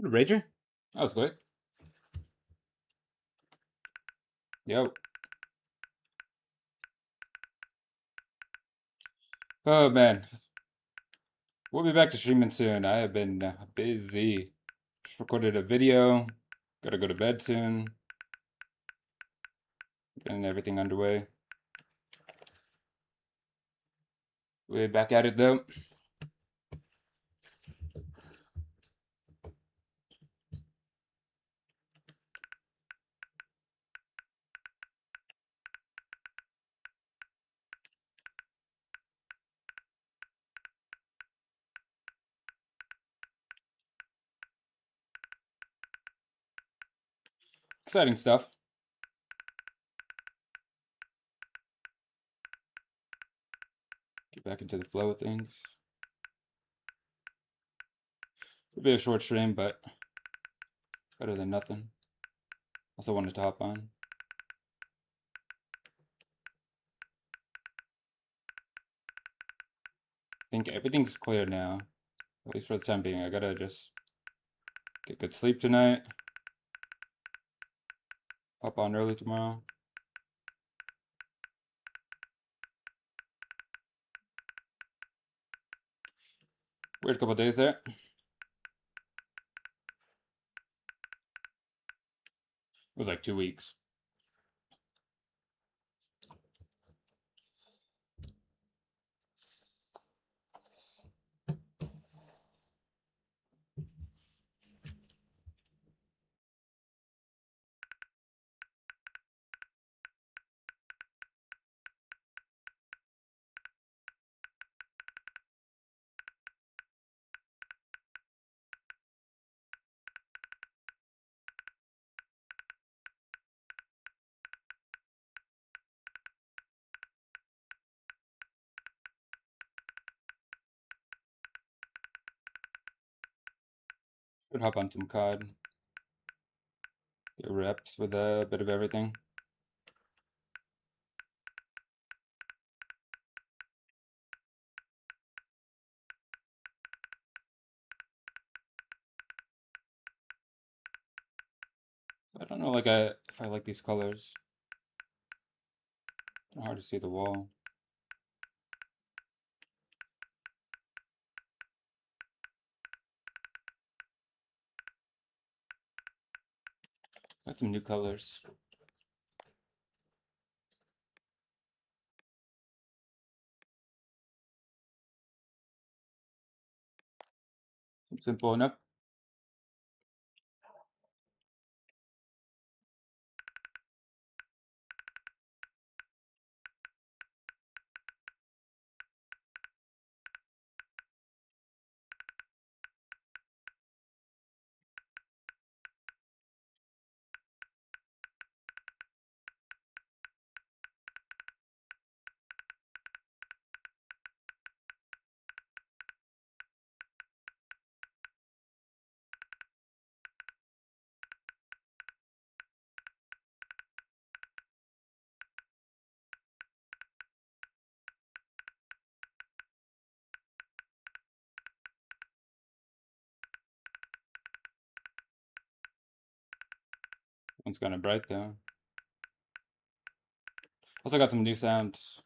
Rager? That was quick. Yo. Oh man. We'll be back to streaming soon. I have been busy. Just recorded a video. Gotta go to bed soon. Getting everything underway. We're back at it though. Exciting stuff. Get back into the flow of things. It'll be a short stream, but better than nothing. Also wanted to hop on. I think everything's clear now. At least for the time being. I gotta just get good sleep tonight. Hop on early tomorrow. Weird couple days there. It was like 2 weeks. Should hop on some COD. Get reps with a bit of everything. I don't know, like if I like these colors. Hard to see the wall. Got some new colors. Simple enough. One's kind of bright though. Also got some new sounds.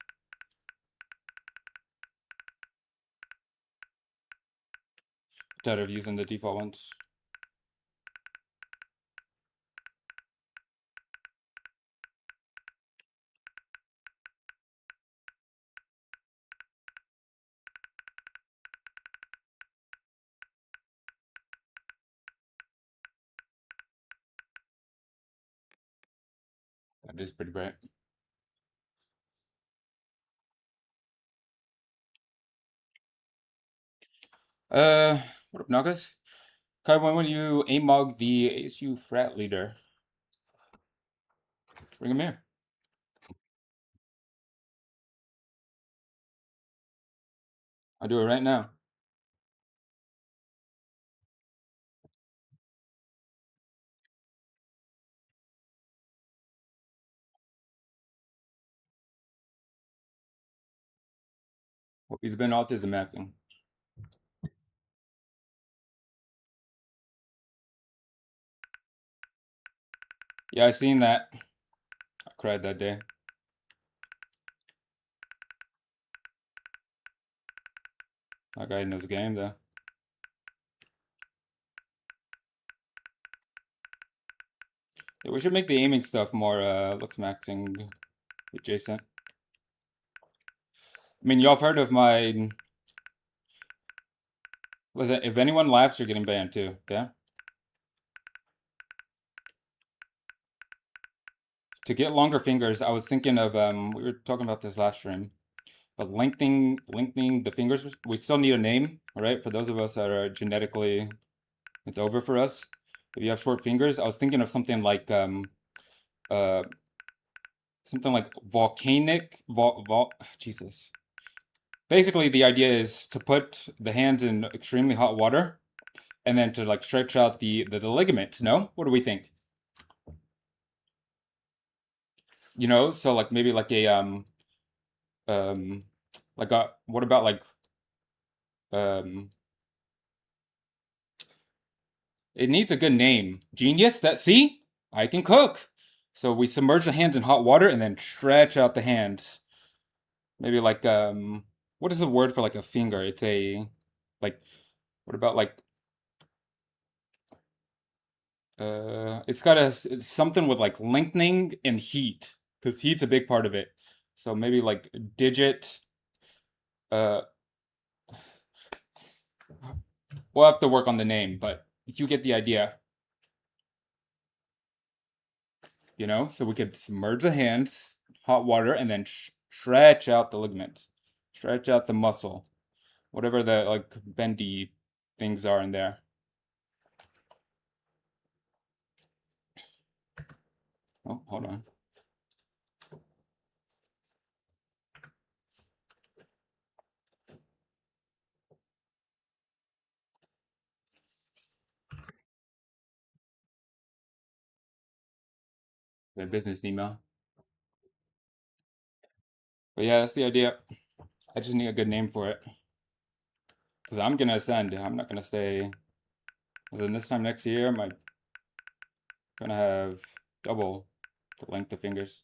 Tired of using the default ones. That is pretty bright. What up, Nagas? Kai, when will you AMOG the ASU frat leader? Bring him here. I'll do it right now. Hope he's been autism acting. Yeah, I seen that. I cried that day. That guy knows the game though. Yeah, we should make the aiming stuff more looks maxing adjacent. I mean, y'all have heard of my. Was it? If anyone laughs, you're getting banned too. Okay. To get longer fingers, I was thinking of we were talking about this last stream, but lengthening the fingers. We still need a name, right? For those of us that are genetically, it's over for us. If you have short fingers, I was thinking of uh something like volcanic Jesus. Basically, the idea is to put the hands in extremely hot water and then to like stretch out the ligaments. No, what do we think? You know, so like maybe like a um like a what about like um it needs a good name. Genius. That see, I can cook. So we submerge the hands in hot water and then stretch out the hands. Maybe like what is the word for like a finger? It's a like what about like it's got it's something with like lengthening and heat because heat's a big part of it. So maybe like digit. Uh, we'll have to work on the name, but you get the idea. You know, so we could submerge the hands, hot water, and then stretch out the ligaments, stretch out the muscle, whatever the like bendy things are in there. Oh, hold on. The business email. But yeah, that's the idea. I just need a good name for it. Because I'm gonna ascend. I'm not gonna stay. Because then this time next year, I'm gonna have double the length of fingers.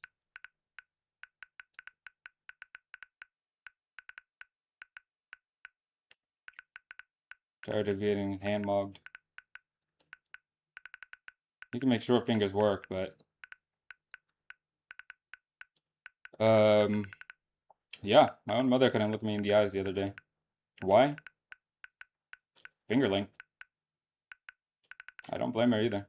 Tired of getting hand mogged. You can make short fingers work, but um, yeah, my own mother couldn't look me in the eyes the other day. Why? Finger length. I don't blame her either.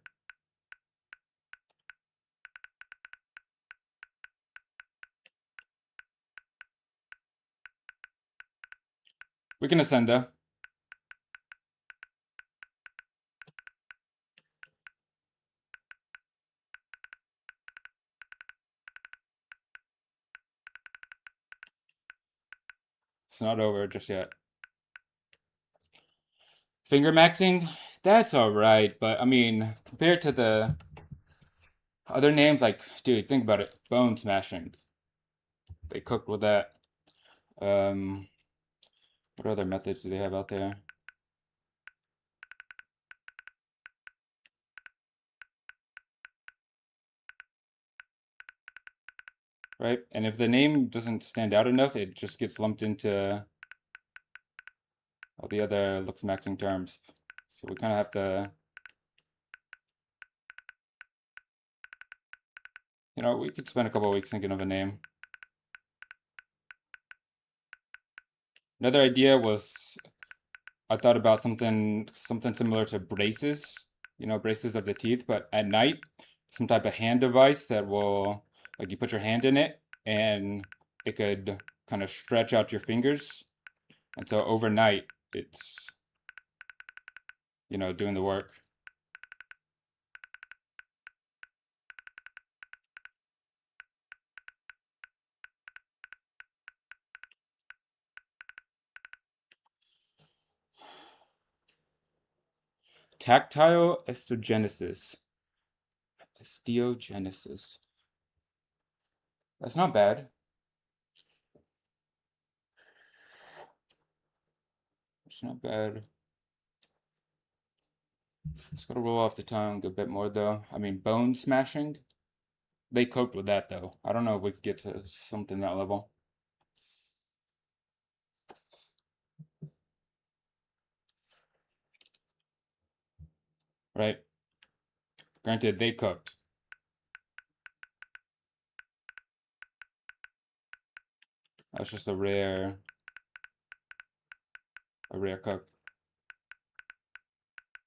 We can ascend though. It's not over just yet. Finger maxing, that's all right, but I mean, compared to the other names, like, dude, think about it. Bone smashing. They cooked with that. Um, what other methods do they have out there? Right? And if the name doesn't stand out enough, it just gets lumped into all the other looks maxing terms. So we kind of have to, you know, we could spend a couple of weeks thinking of a name. Another idea was I thought about something similar to braces, you know, braces of the teeth, but at night, some type of hand device that will like you put your hand in it and it could kind of stretch out your fingers. And so overnight it's, you know, doing the work. Tactile osteogenesis. Osteogenesis. That's not bad. It's not bad. It's gotta roll off the tongue a bit more though. I mean, bone smashing. they coped with that though. I don't know if we could get to something that level. Right? Granted, they cooked. That's just a rare cook.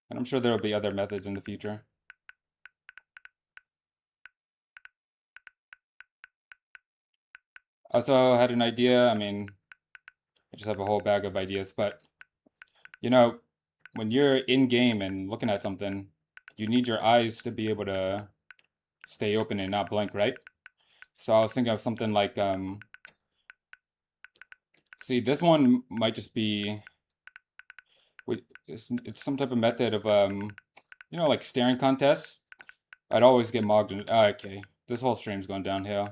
And I'm sure there'll be other methods in the future. I also had an idea. I mean, I just have a whole bag of ideas, but you know, when you're in game and looking at something, you need your eyes to be able to stay open and not blink, right? So I was thinking of something like, see, this one might just be, it's some type of method of, you know, like staring contests. I'd always get mogged in, okay, this whole stream's going downhill.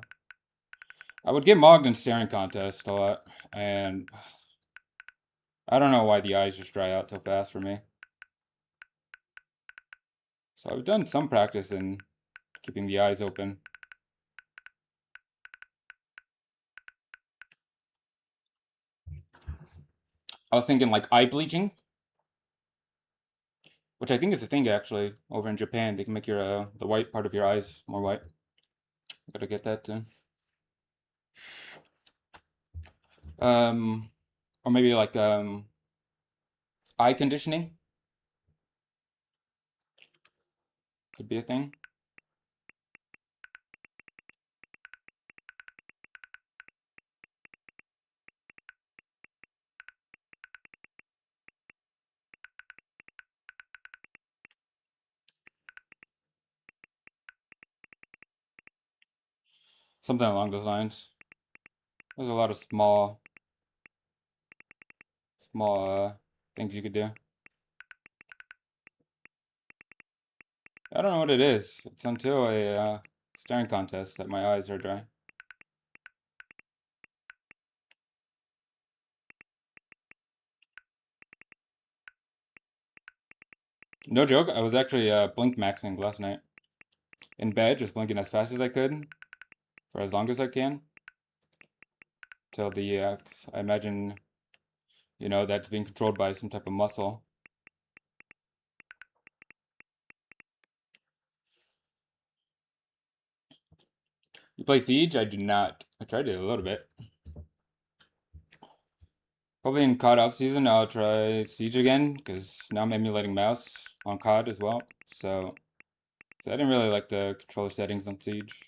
I would get mogged in staring contests a lot, and I don't know why the eyes just dry out so fast for me. So I've done some practice in keeping the eyes open. I was thinking like eye bleaching, which I think is a thing actually over in Japan. They can make your the white part of your eyes more white. I gotta get that too. Um, or maybe like eye conditioning could be a thing. Something along those lines. There's a lot of small things you could do. I don't know what it is. It's until a staring contest that my eyes are dry. No joke, I was actually blink maxing last night. In bed, just blinking as fast as I could for as long as I can. Till the, 'cause I imagine, you know, that's being controlled by some type of muscle. You play Siege? I do not. I tried it a little bit. Probably in COD off season, I'll try Siege again, because now I'm emulating mouse on COD as well. So I didn't really like the controller settings on Siege.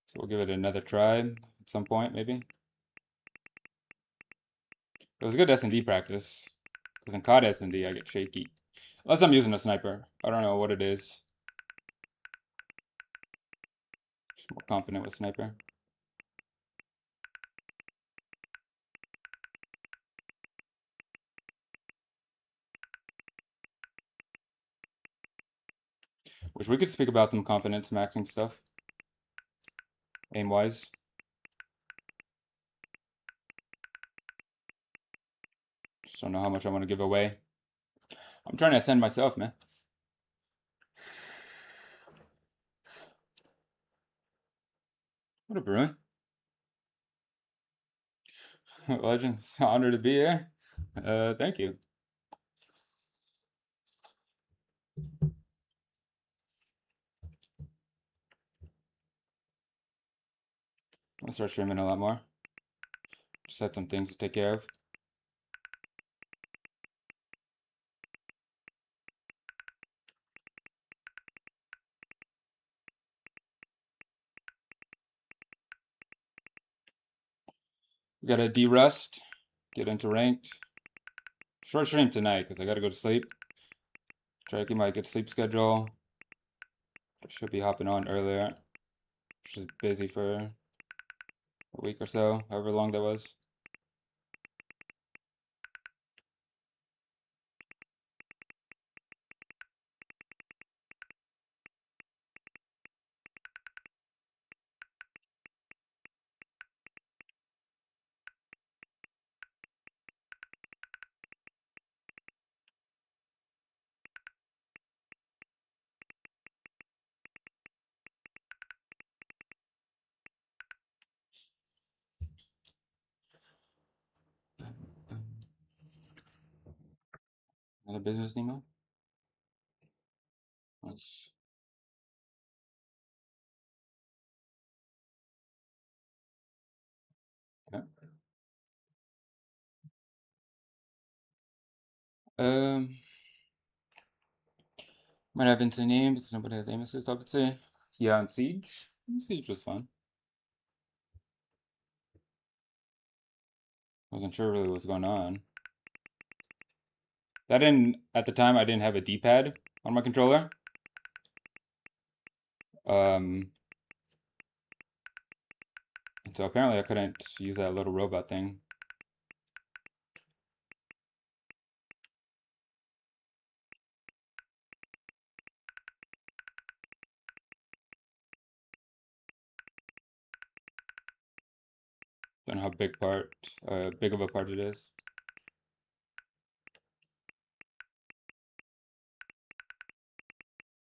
So we'll give it another try at some point, maybe. It was a good S&D practice, because in COD S&D I get shaky. Unless I'm using a sniper. I don't know what it is. Just more confident with sniper. Which we could speak about some confidence maxing stuff. Aim-wise. Just don't know how much I want to give away. I'm trying to ascend myself, man. What a Bruin. Legends, honor to be here. Thank you. I'll start streaming a lot more. Just had some things to take care of. We gotta de-rust, get into ranked. Short stream tonight because I gotta go to sleep. Try to keep my good sleep schedule. I should be hopping on earlier. Just busy for a week or so, however long that was. Another business Nemo. Let's. Yeah. Might have into name because nobody has aim assist, obviously. Yeah, on Siege. Siege was fun. Wasn't sure really what was going on. That didn't at the time I didn't have a D-pad on my controller. And so apparently I couldn't use that little robot thing. Don't know how big of a part it is.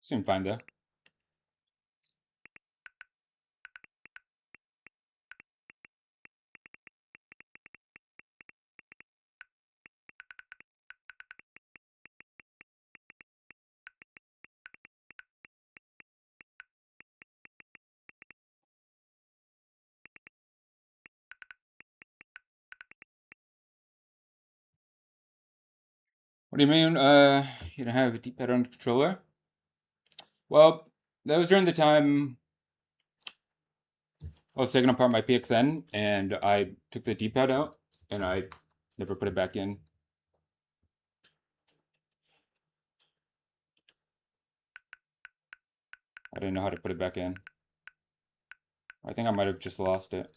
Seemed fine though. What do you mean, you don't have a D-pad on the controller? Well, that was during the time I was taking apart my PXN and I took the D-pad out and I never put it back in. I didn't know how to put it back in. I think I might have just lost it.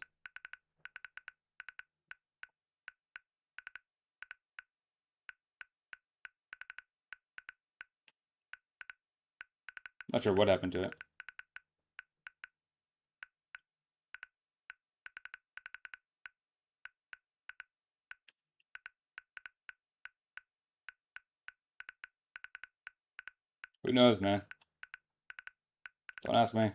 Not sure what happened to it. Who knows, man? Don't ask me.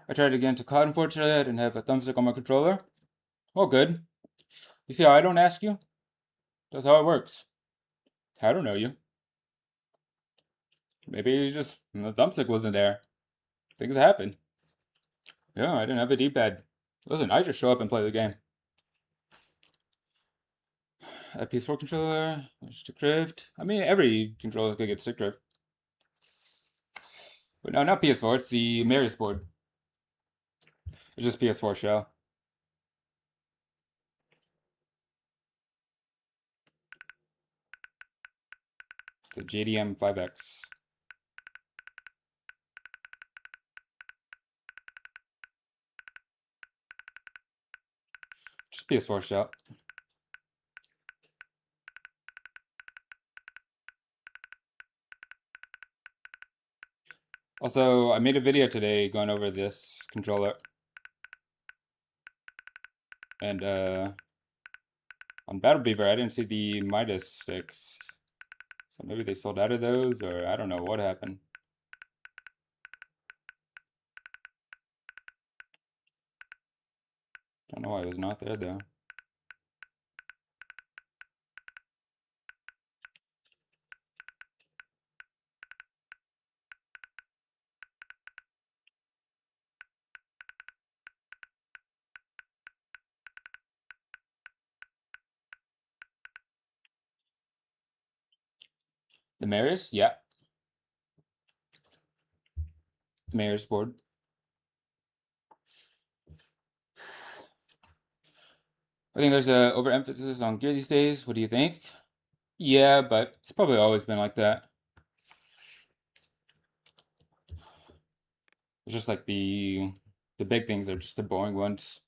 I tried again to COD, unfortunately. I didn't have a thumbstick on my controller. Oh, good. You see how I don't ask you? That's how it works. I don't know you. Maybe you just, the thumbstick wasn't there. Things happen. Yeah, I didn't have a D-pad. Listen, I just show up and play the game. A PS4 controller, stick drift. I mean, every controller could get stick drift. But no, not PS4, it's the Marius board. It's just PS4 shell. It's the JDM 5X. Just PS4 shell. Also, I made a video today going over this controller. And on Battle Beaver, I didn't see the Midas sticks. So maybe they sold out of those, or I don't know what happened. Don't know why it was not there though. The Marius? Yeah. Marius board. I think there's a overemphasis on gear these days. What do you think? Yeah, but it's probably always been like that. It's just like the big things are just the boring ones.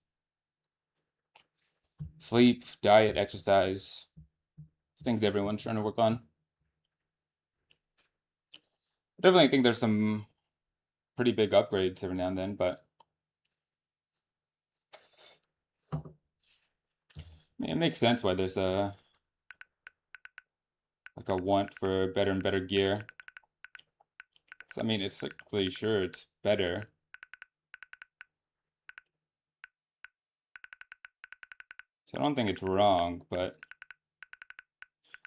Sleep, diet, exercise, things everyone's trying to work on. I definitely think there's some pretty big upgrades every now and then, but I mean, it makes sense why there's a like a want for better and better gear. 'Cause, I mean, it's like really sure it's better, so I don't think it's wrong. But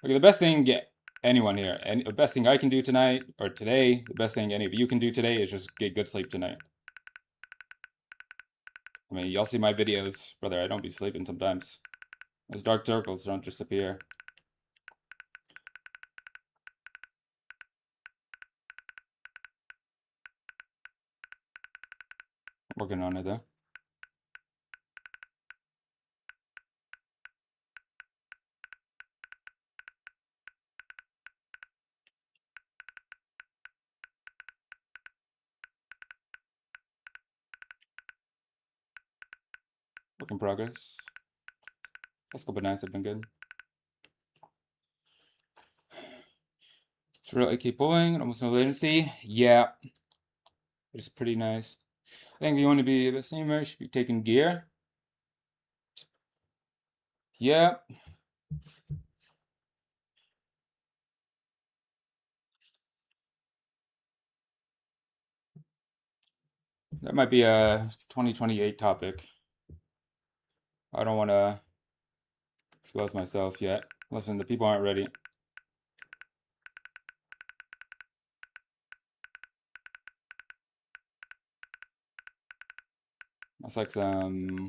okay, the best thing anyone here, and the best thing I can do tonight or today, the best thing any of you can do today is just get good sleep tonight. I mean, y'all see my videos, brother. I don't be sleeping sometimes. Those dark circles don't just appear. Working on it though. Work in progress. Last couple nights have been good. It's really keep pulling, almost no latency. Yeah, it's pretty nice. I think if you want to be a bit streamer, you should be taking gear. Yeah, that might be a 2028 topic. I don't want to expose myself yet. Listen, the people aren't ready. That's like some.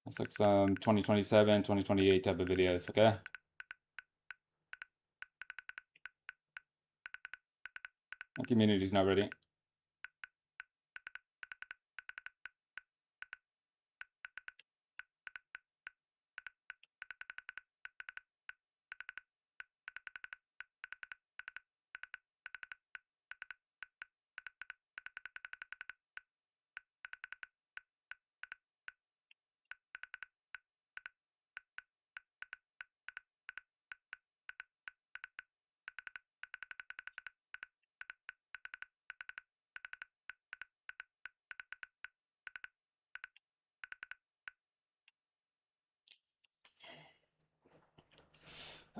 That's like some 2027, 2028 type of videos. Okay. My community's not ready.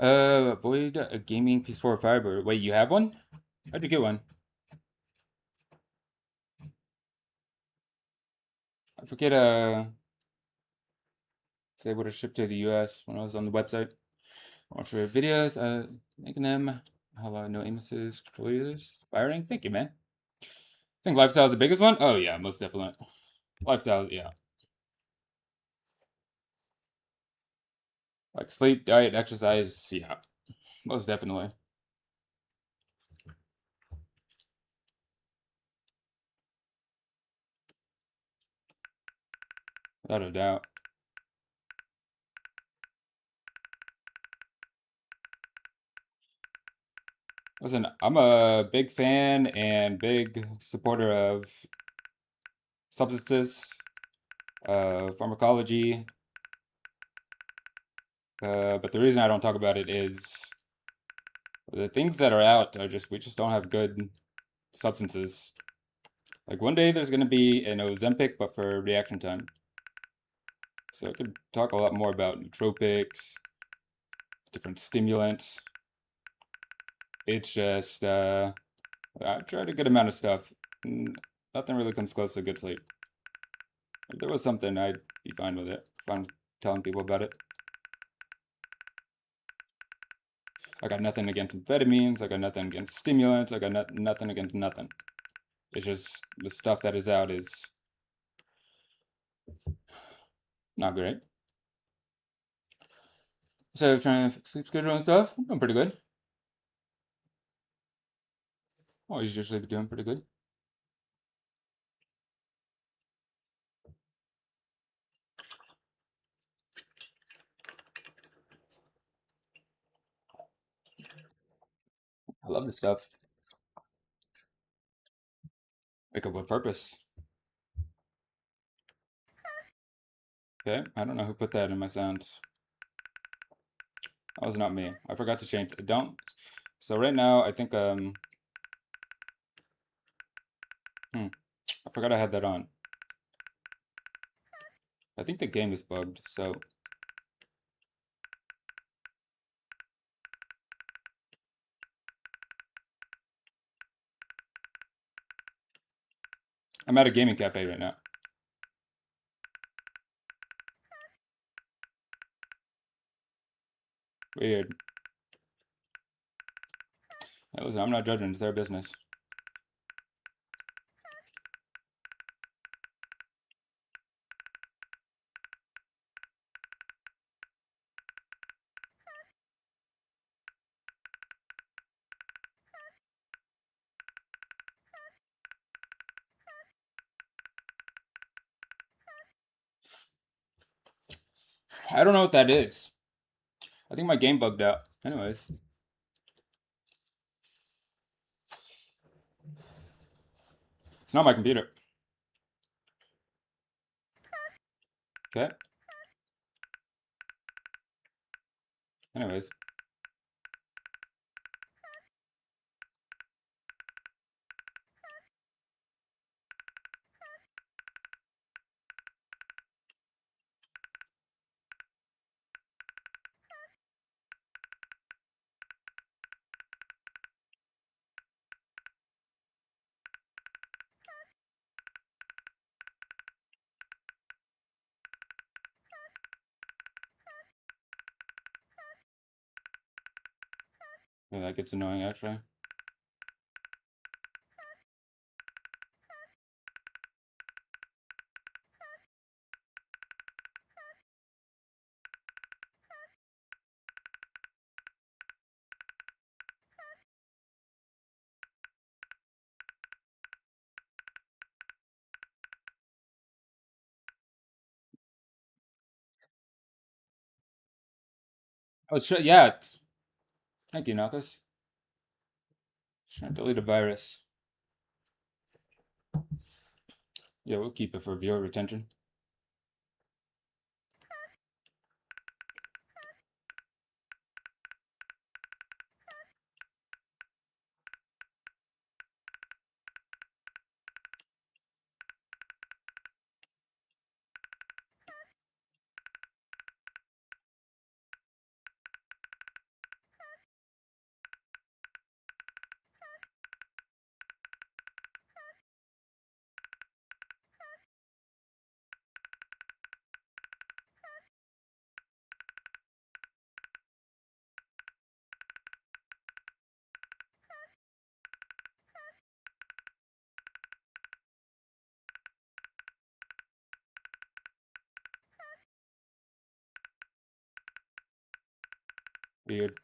Avoid a gaming PS4 fiber. Wait, you have one? How'd you get one? I forget. They would have shipped to the U.S. when I was on the website. Watch your videos. Making them. Hello, no amuses, control users. Inspiring. Thank you, man. I think lifestyle is the biggest one. Oh yeah, most definitely. Lifestyle, yeah. Like sleep, diet, exercise, yeah, most definitely. Without a doubt. Listen, I'm a big fan and big supporter of substances, pharmacology, but the reason I don't talk about it is the things that are out are just, we just don't have good substances. Like one day there's going to be an Ozempic, but for reaction time. So I could talk a lot more about nootropics, different stimulants. It's just, I've tried a good amount of stuff. Nothing really comes close to good sleep. If there was something, I'd be fine with it. Fine telling people about it. I got nothing against amphetamines. I got nothing against stimulants. I got nothing against nothing. It's just the stuff that is out is not great. So trying to fix sleep schedule and stuff, I'm doing pretty good. Always usually doing pretty good. I love this stuff. Wake up with purpose. Okay, I don't know who put that in my sounds. That was not me. I forgot to change it. Don't. So right now, I think I forgot I had that on. I think the game is bugged, so I'm at a gaming cafe right now. Weird. Hey, listen, I'm not judging. It's their business. I don't know what that is. I think my game bugged out. Anyways. It's not my computer. Okay. Anyways. Yeah, that gets annoying actually. Oh shit, yeah. Thank you, Knuckles. Trying to delete a virus. Yeah, we'll keep it for viewer retention. Weird.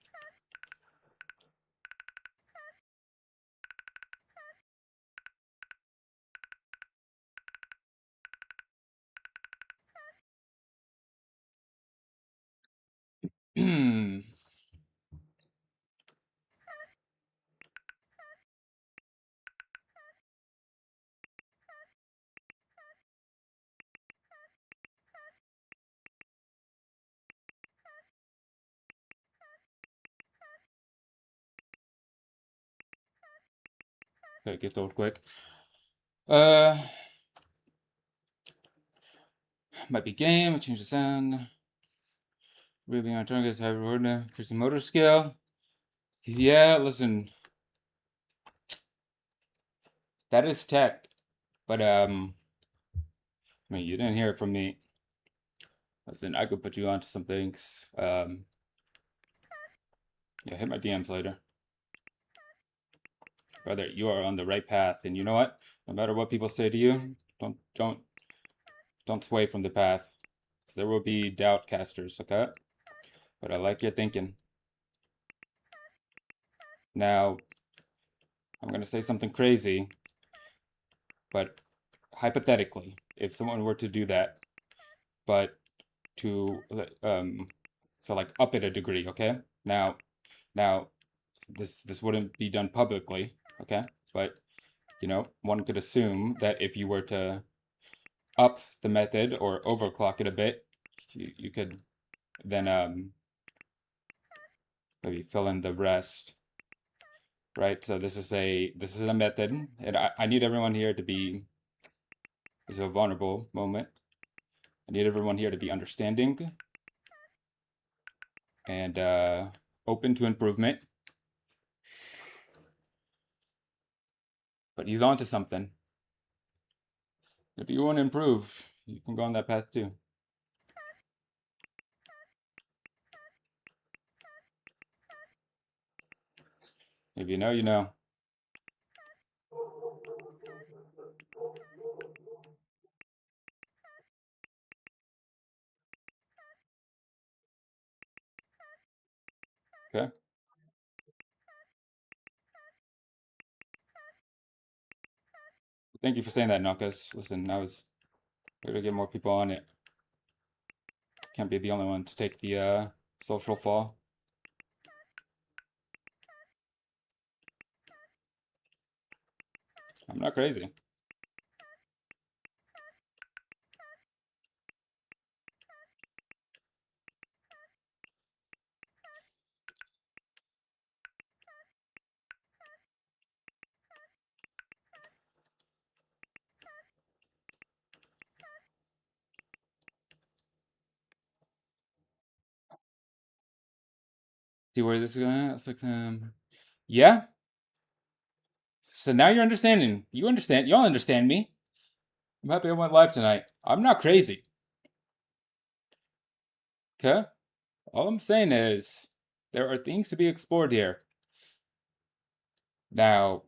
Okay, get told quick. Might be game. Change the sound. Reading on targets. Have reward. Increase the motor skill. Yeah, listen. That is tech, but I mean, you didn't hear it from me. Listen, I could put you onto some things. Yeah, hit my DMs later. Brother, you are on the right path, and you know what? No matter what people say to you, don't sway from the path. 'Cause there will be doubt casters, okay? But I like your thinking. Now, I'm gonna say something crazy, but hypothetically, if someone were to do that, but to so like up it a degree, okay? Now this wouldn't be done publicly, okay? But you know, one could assume that if you were to up the method or overclock it a bit, you could then maybe fill in the rest, right? So this is a method, and I need everyone here to be, this is a vulnerable moment. I need everyone here to be understanding and open to improvement. But he's on to something. If you want to improve, you can go on that path too. If you know, you know. Okay. Thank you for saying that, Knuckles. Listen, I was here to get more people on it. Can't be the only one to take the social fall. I'm not crazy. See where this is going? It's like, yeah. So now you're understanding. You understand. Y'all understand me. I'm happy I went live tonight. I'm not crazy. Okay? All I'm saying is there are things to be explored here. Now,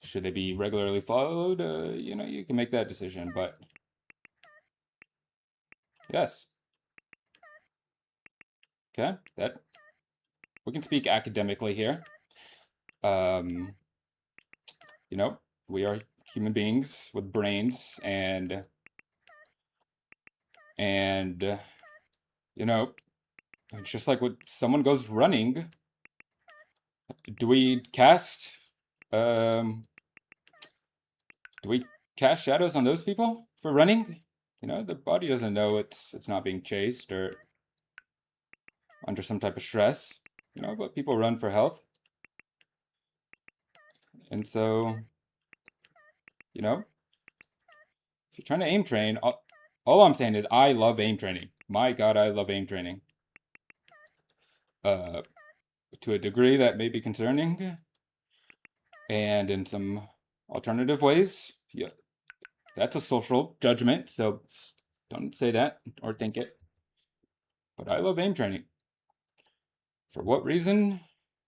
should they be regularly followed? You know, you can make that decision, but yes. Okay? That we can speak academically here. You know, we are human beings with brains and you know, it's just like when someone goes running, do we cast um do we cast shadows on those people for running? You know, the body doesn't know it's not being chased or under some type of stress, you know, but people run for health. And so, you know, if you're trying to aim train, all I'm saying is I love aim training. My God, I love aim training. To a degree that may be concerning, and in some alternative ways, yeah, that's a social judgment, so don't say that or think it. But I love aim training. For what reason?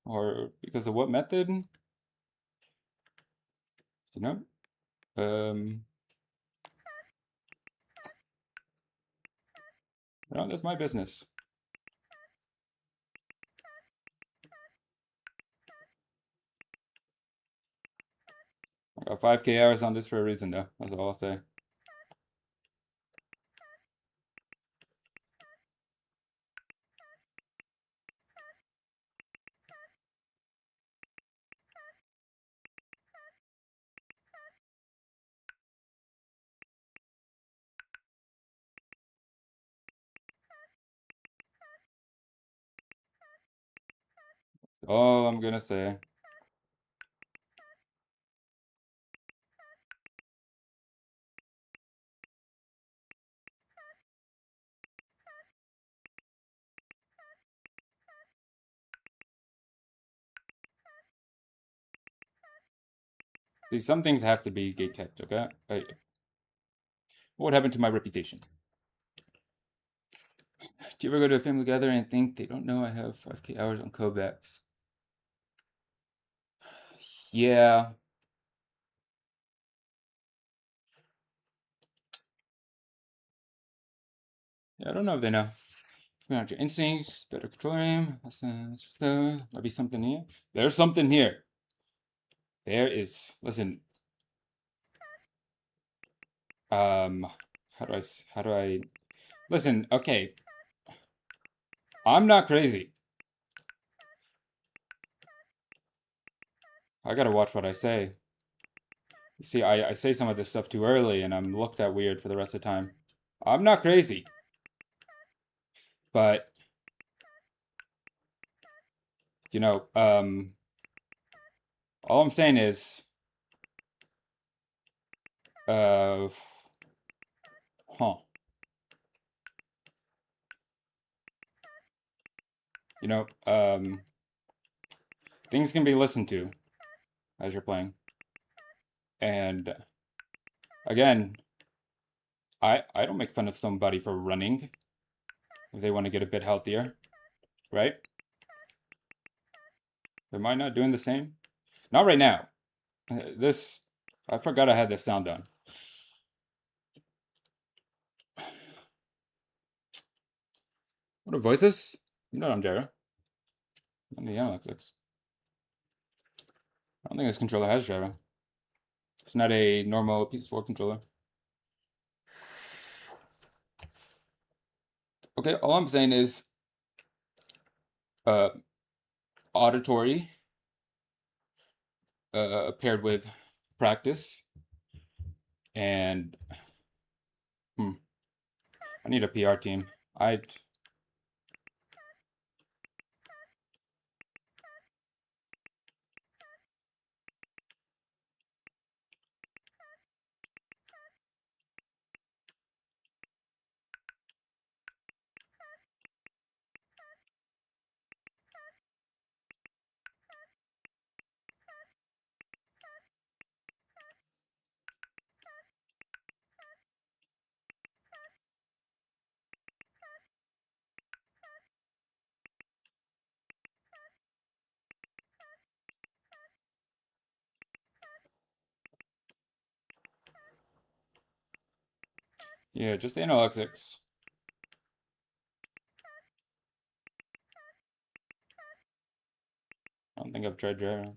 Or because of what method? You know? No, that's my business. I got 5K hours on this for a reason, though. That's all I'll say. All I'm gonna say. See, some things have to be gate kept, okay? What happened to my reputation? Do you ever go to a family gathering and think they don't know I have 5K hours on Kovacs? Yeah. Yeah, I don't know if they know. Out your instincts, better control him. Might be something here. There's something here. There is. Listen. How do I? Listen. Okay. I'm not crazy. I gotta watch what I say. See, I say some of this stuff too early and I'm looked at weird for the rest of the time. I'm not crazy, but you know, all I'm saying is, uh, huh, you know, things can be listened to as you're playing. And again, I don't make fun of somebody for running if they want to get a bit healthier, right? Am I not doing the same? Not right now. This, I forgot I had this sound on. What are voices? You know I'm Jera. I'm the Analog 6. I don't think this controller has gyro. It's not a normal PS4 controller. Okay, all I'm saying is uh, auditory paired with practice and I need a PR team. Yeah, just Analog 6. I don't think I've tried gyro.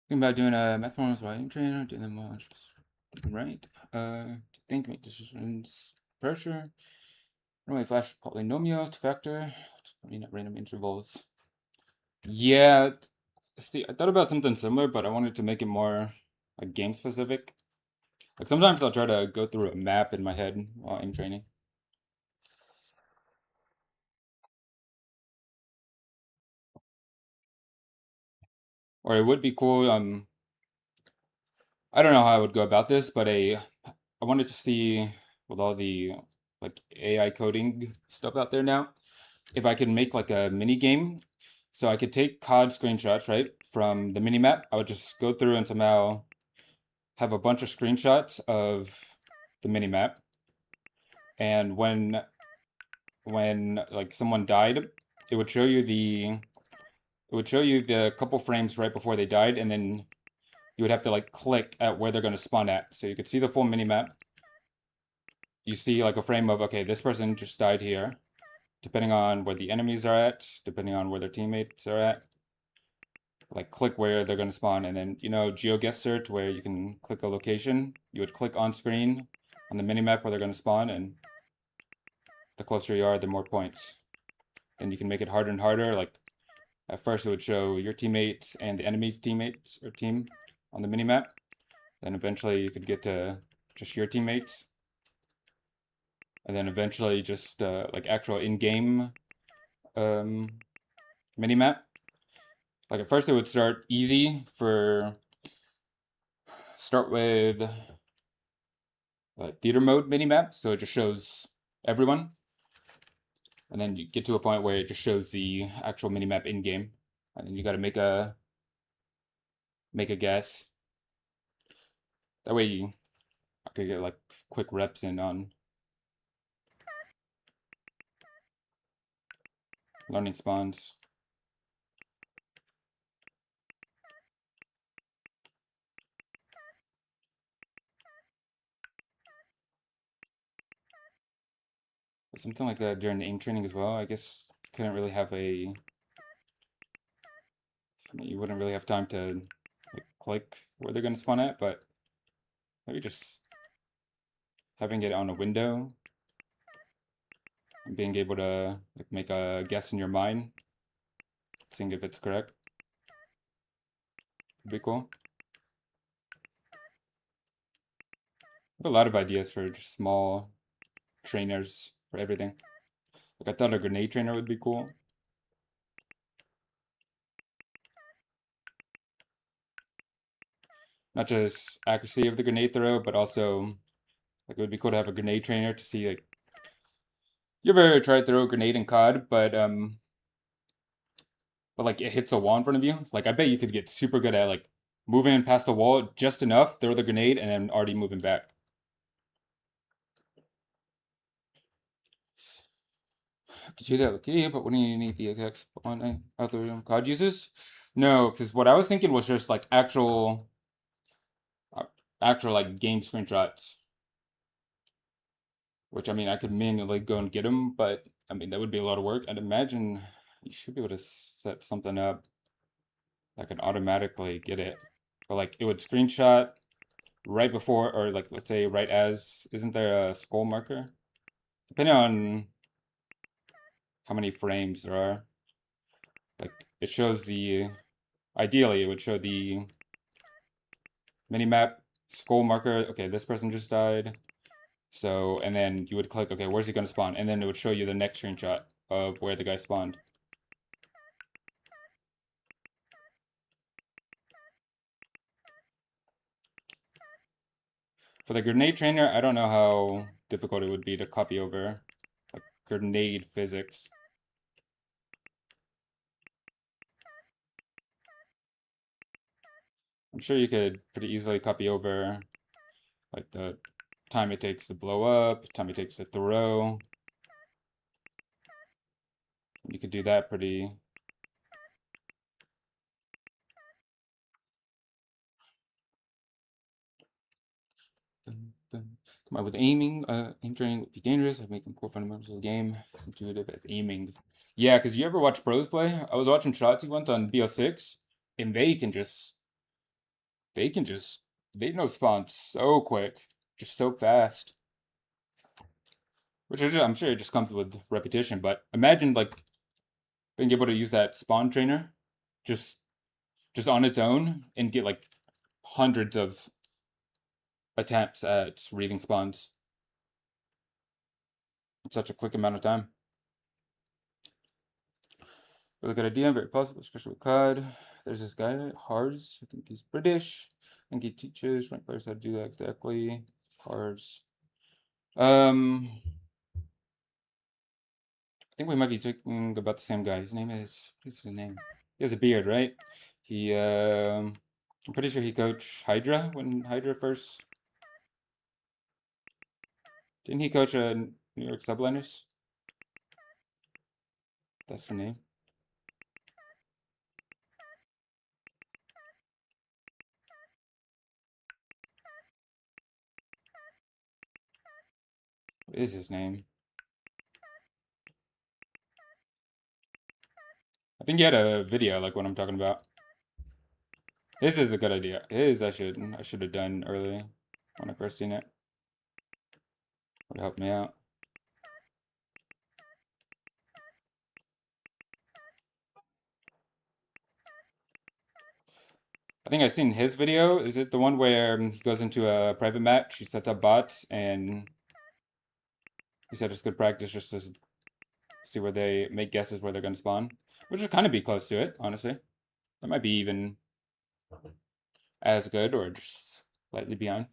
Thinking about doing a math problems while I'm trainer, doing them all right. To think, make decisions, pressure. Normally flash polynomials to factor. I mean at random intervals. Yeah, see, I thought about something similar, but I wanted to make it more like game specific. Like sometimes I'll try to go through a map in my head while I'm training. Or it would be cool, I don't know how I would go about this, but I wanted to see with all the like AI coding stuff out there now, if I could make like a mini game. So I could take COD screenshots, right, from the mini map. I would just go through and somehow have a bunch of screenshots of the mini map. And when like someone died, it would show you the couple frames right before they died, and then you would have to like click at where they're going to spawn at. So you could see the full mini map. You see like a frame of, okay, this person just died here, depending on where the enemies are at, depending on where their teammates are at. Like click where they're going to spawn, and then GeoGuess search where you can click a location. You would click on screen on the minimap where they're going to spawn, and the closer you are, the more points. Then you can make it harder and harder. Like at first, it would show your teammates and the enemy's teammates or team on the minimap. Then eventually, you could get to just your teammates, and then eventually just like actual in-game um, minimap. Like at first, it would start easy start with theater mode minimap, so it just shows everyone, and then you get to a point where it just shows the actual minimap in game, and then you got to make a guess. That way, I could get like quick reps in on learning spawns. Something like that during aim training as well. I guess couldn't really have you wouldn't really have time to like, click where they're gonna spawn at, but maybe just having it on a window and being able to like make a guess in your mind, seeing if it's correct. Would be cool. I have a lot of ideas for just small trainers for everything. Like I thought a grenade trainer would be cool. Not just accuracy of the grenade throw, but also like it would be cool to have a grenade trainer to see like you ever try to throw a grenade in COD, but like it hits a wall in front of you. Like I bet you could get super good at like moving past the wall just enough, throw the grenade, and then already moving back. Could you do that with key, but wouldn't you need the exact spawn out the COD uses? No, because what I was thinking was just like uh, actual like game screenshots. Which I mean, I could manually go and get them, but I mean that would be a lot of work. I'd imagine you should be able to set something up that can automatically get it, or like it would screenshot right before, or like let's say right as. Isn't there a skull marker? Depending on how many frames there are, like it shows the. Ideally, it would show the minimap skull marker. Okay, this person just died. So, and then you would click, okay, where's he going to spawn? And then it would show you the next screenshot of where the guy spawned. For the grenade trainer, I don't know how difficult it would be to copy over like grenade physics. I'm sure you could pretty easily copy over like the time it takes to blow up, time it takes to throw. You could do that pretty. Come on, with aiming, aim training would be dangerous. I make core fundamentals of the game as intuitive as aiming. Yeah, because you ever watch pros play? I was watching Shotzi once on BO6, and they can just, they know spawn so quick, just so fast. Which I'm sure it just comes with repetition, but imagine like being able to use that spawn trainer just just on its own and get like hundreds of attempts at reading spawns in such a quick amount of time. Really good idea, very possible, especially with COD. There's this guy, Hars, I think he's British. I think he teaches ranked players how to do that exactly. Hars. I think we might be talking about the same guy. His name is, what's his name? He has a beard, right? I'm pretty sure he coached Hydra when Hydra first. Didn't he coach New York Subliners? That's her name. What is his name? I think he had a video like what I'm talking about. His is a good idea. His I should have done early when I first seen it. Would help me out. I think I've seen his video. Is it the one where he goes into a private match, he sets up bots, and he said it's good practice just to see where they make guesses where they're going to spawn, which would kind of be close to it, honestly. That might be even as good or just slightly behind.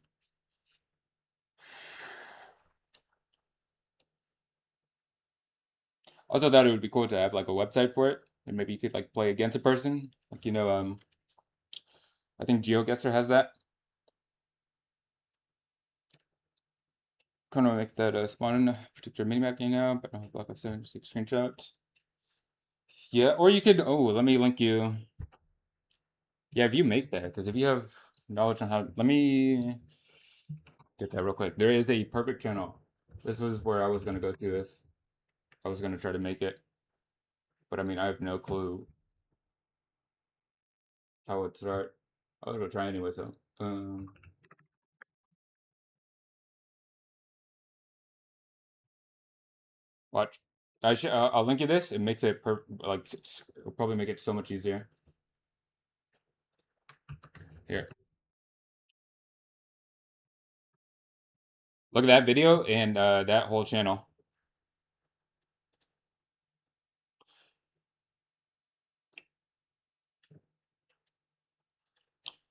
Also, thought it would be cool to have like a website for it, and maybe you could like play against a person, like I think GeoGuessr has that. Kind of make that spawn in a particular minimap game now, but no block of 7 just take screenshots. Yeah, or you could. Oh, let me link you. Yeah, if you make that, because if you have knowledge on how, let me get that real quick. There is a perfect channel. This was where I was gonna go to if I was gonna try to make it, but I mean I have no clue how it start. I'll go try anyway. So, watch. I'll link you this. It makes it it'll probably make it so much easier. Here, look at that video and that whole channel.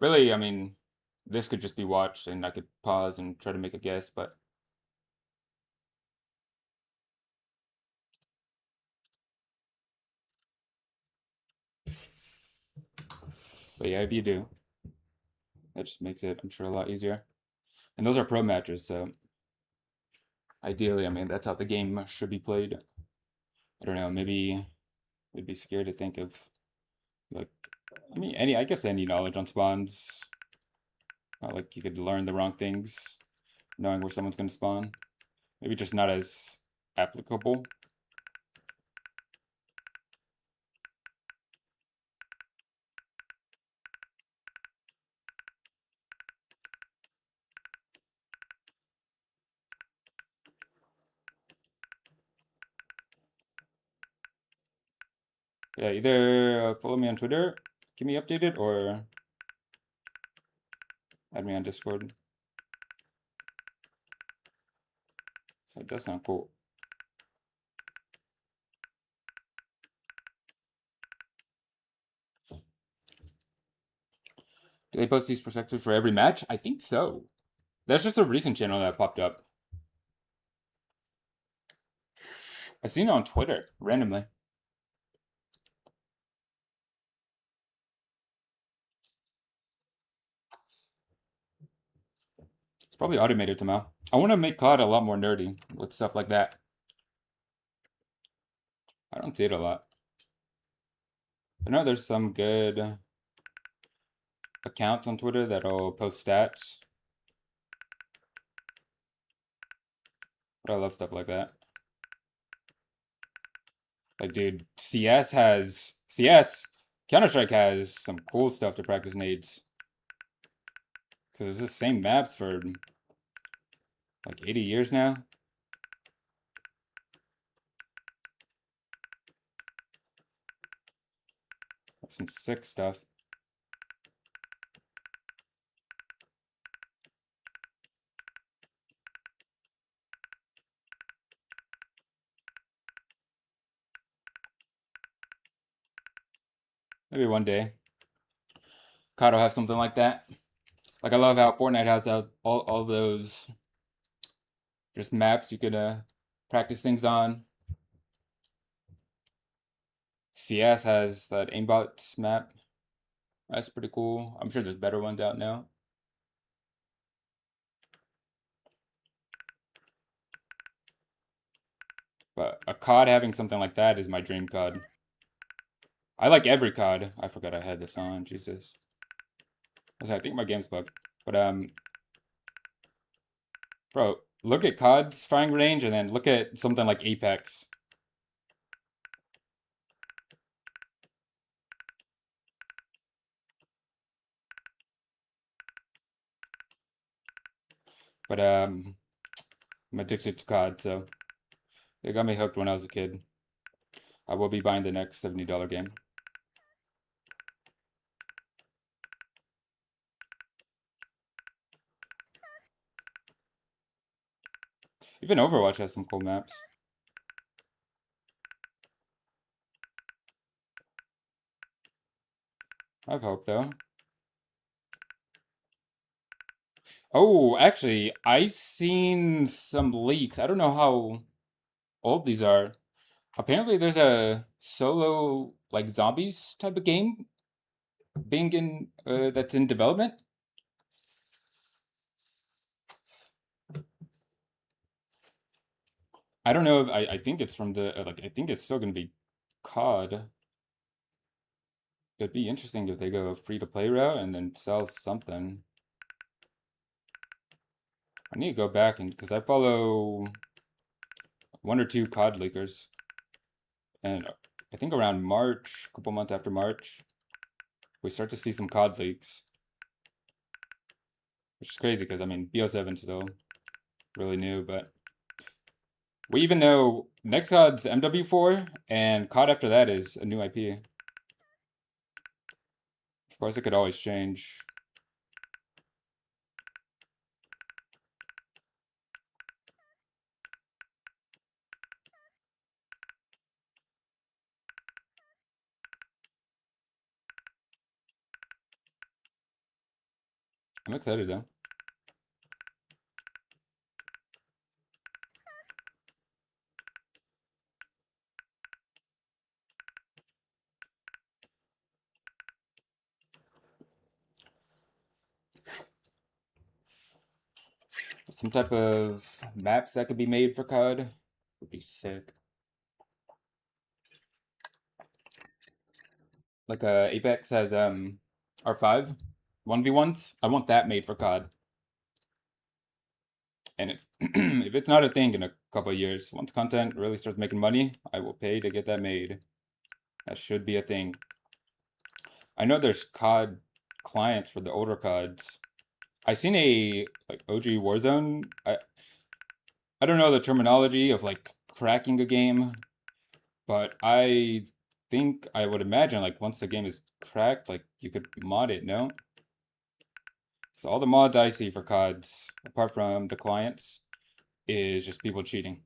Really, I mean, this could just be watched, and I could pause and try to make a guess, but yeah, if you do, that just makes it, I'm sure, a lot easier. And those are pro matches, so ideally, I mean, that's how the game should be played. I don't know, maybe I'd be scared to think of like, I mean, I guess any knowledge on spawns. Not like you could learn the wrong things knowing where someone's going to spawn. Maybe just not as applicable. Yeah, either follow me on Twitter, keep me updated, or add me on Discord. So it does sound cool. Do they post these perspectives for every match? I think so. That's just a recent channel that popped up. I seen it on Twitter randomly. It's probably automated somehow. I want to make COD a lot more nerdy with stuff like that. I don't see it a lot. I know there's some good accounts on Twitter that'll post stats. But I love stuff like that. Like, dude, Counter-Strike has some cool stuff to practice nades. Because it's the same maps for like 80 years now. Some sick stuff. Maybe one day. COD will have something like that. Like, I love how Fortnite has all those just maps you could practice things on. CS has that aimbot map. That's pretty cool. I'm sure there's better ones out now. But a COD having something like that is my dream COD. I like every COD. I forgot I had this on. Jesus. I think my game's bugged. But bro, look at COD's firing range and then look at something like Apex. But I'm addicted to COD, so it got me hooked when I was a kid. I will be buying the next $70 game. Even Overwatch has some cool maps. I have hope though. Oh, actually, I seen some leaks. I don't know how old these are. Apparently, there's a solo like zombies type of game being in that's in development. I don't know if I think it's from the I think it's still gonna be COD. It'd be interesting if they go free to play route and then sell something. I need to go back and because I follow one or two COD leakers, and I think around March, a couple months after March, we start to see some COD leaks, which is crazy because I mean BO7 still really new, but We even know next COD's MW4, and COD after that is a new IP. Of course, it could always change. I'm excited though. Some type of maps that could be made for COD would be sick. Like Apex has R5 1v1s. I want that made for COD. And if it's not a thing in a couple of years, once content really starts making money, I will pay to get that made. That should be a thing. I know there's COD clients for the older CODs. I seen a like OG Warzone. I don't know the terminology of like cracking a game, but I think I would imagine like once the game is cracked, like you could mod it, no? So all the mods I see for CODs, apart from the clients, is just people cheating.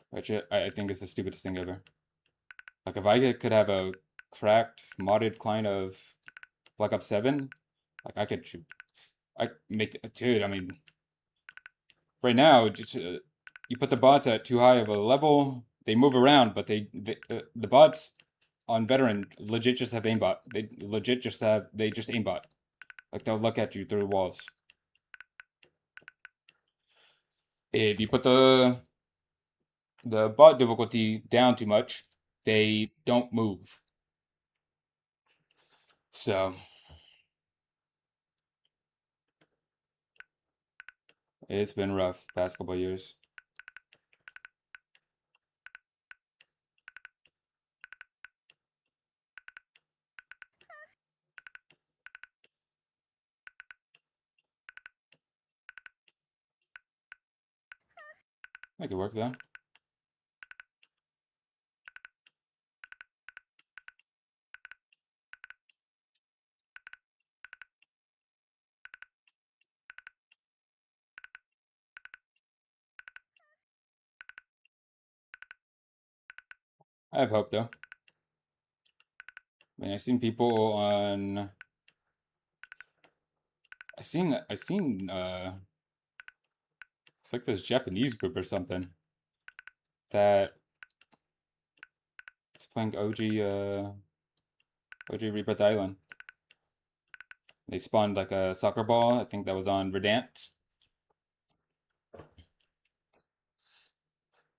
Which I think is the stupidest thing ever. Like if I could have a cracked modded client of Black Ops 7, like I could shoot. I make dude. I mean, right now, just, you put the bots at too high of a level, they move around, but the bots on veteran legit just have aimbot. They legit just aimbot. Like they'll look at you through walls. If you put the bot difficulty down too much, they don't move. So it's been rough past couple of years. Make it work though. I have hope though. I mean, I've seen people on. I seen it's like this Japanese group or something that is playing OG Rebirth Island. They spawned like a soccer ball. I think that was on Verdant.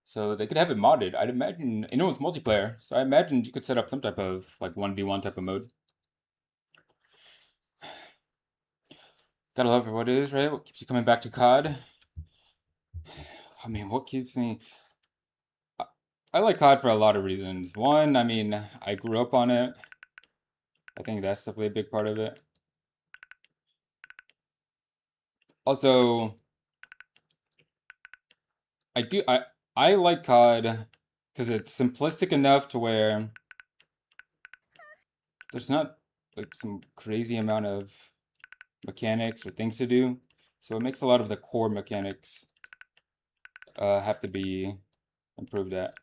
So they could have it modded. I'd imagine, you know, it's multiplayer, so I imagine you could set up some type of like 1v1 type of mode. Gotta love it what it is, right? What keeps you coming back to COD? I mean, what keeps me. I like COD for a lot of reasons. One, I mean, I grew up on it. I think that's definitely a big part of it. Also, I like COD because it's simplistic enough to where there's not like some crazy amount of mechanics or things to do. So it makes a lot of the core mechanics have to be improved at.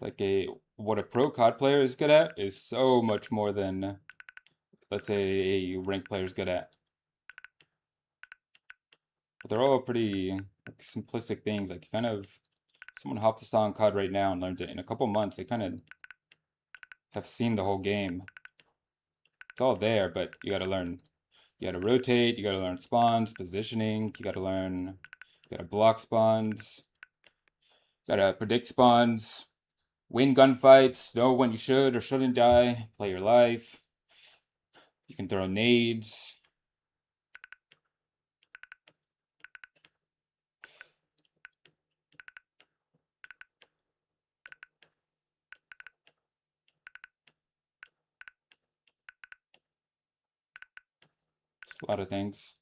Like what a pro COD player is good at is so much more than let's say a ranked player is good at. But they're all pretty like, simplistic things. Like kind of someone hops on COD right now and learns it in a couple months. They kind of have seen the whole game. It's all there, but you got to learn. You got to rotate. You got to learn spawns, positioning. You got to learn. You got to block spawns. You got to predict spawns. Win gunfights. Know when you should or shouldn't die. Play your life. You can throw nades. Just a lot of things.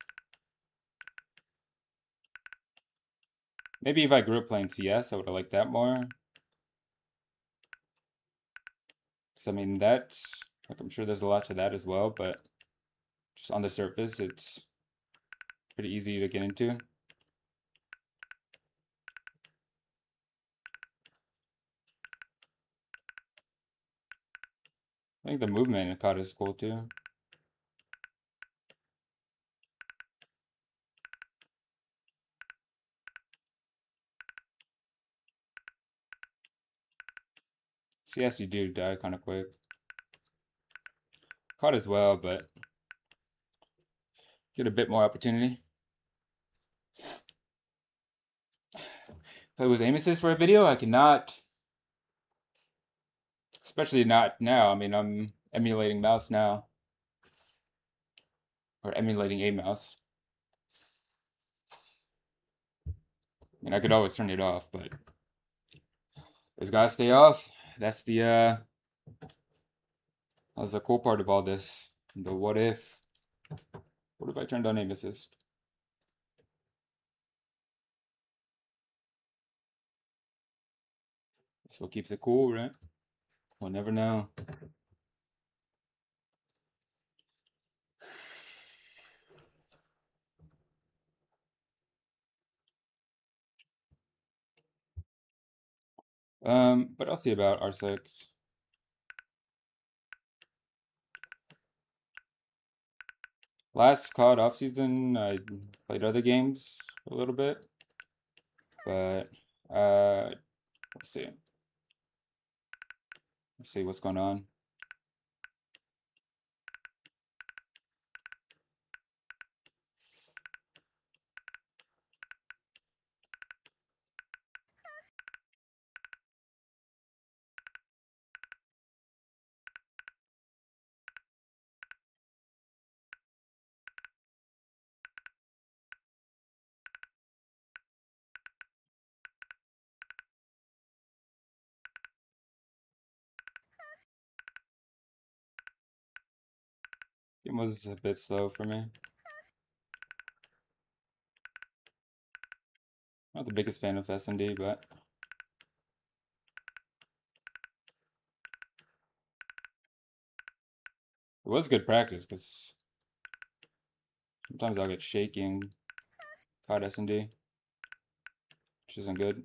Maybe if I grew up playing CS, I would have liked that more. Because I mean, that's like I'm sure there's a lot to that as well, but just on the surface, it's pretty easy to get into. I think the movement in COD is cool too. CS you do die kind of quick. COD as well, but get a bit more opportunity. If it was aim assist for a video, I cannot, especially not now. I mean, I'm emulating mouse now, or emulating a mouse. I mean, I could always turn it off, but it's gotta stay off. That's the cool part of all this. The what if? What if I turned on aim assist? That's what keeps it cool, right? We'll never know. But I'll see about R6. Last COD off season, I played other games a little bit, but let's see. Let's see what's going on. It was a bit slow for me. Not the biggest fan of S&D, but it was good practice because sometimes I'll get shaking COD S&D, which isn't good.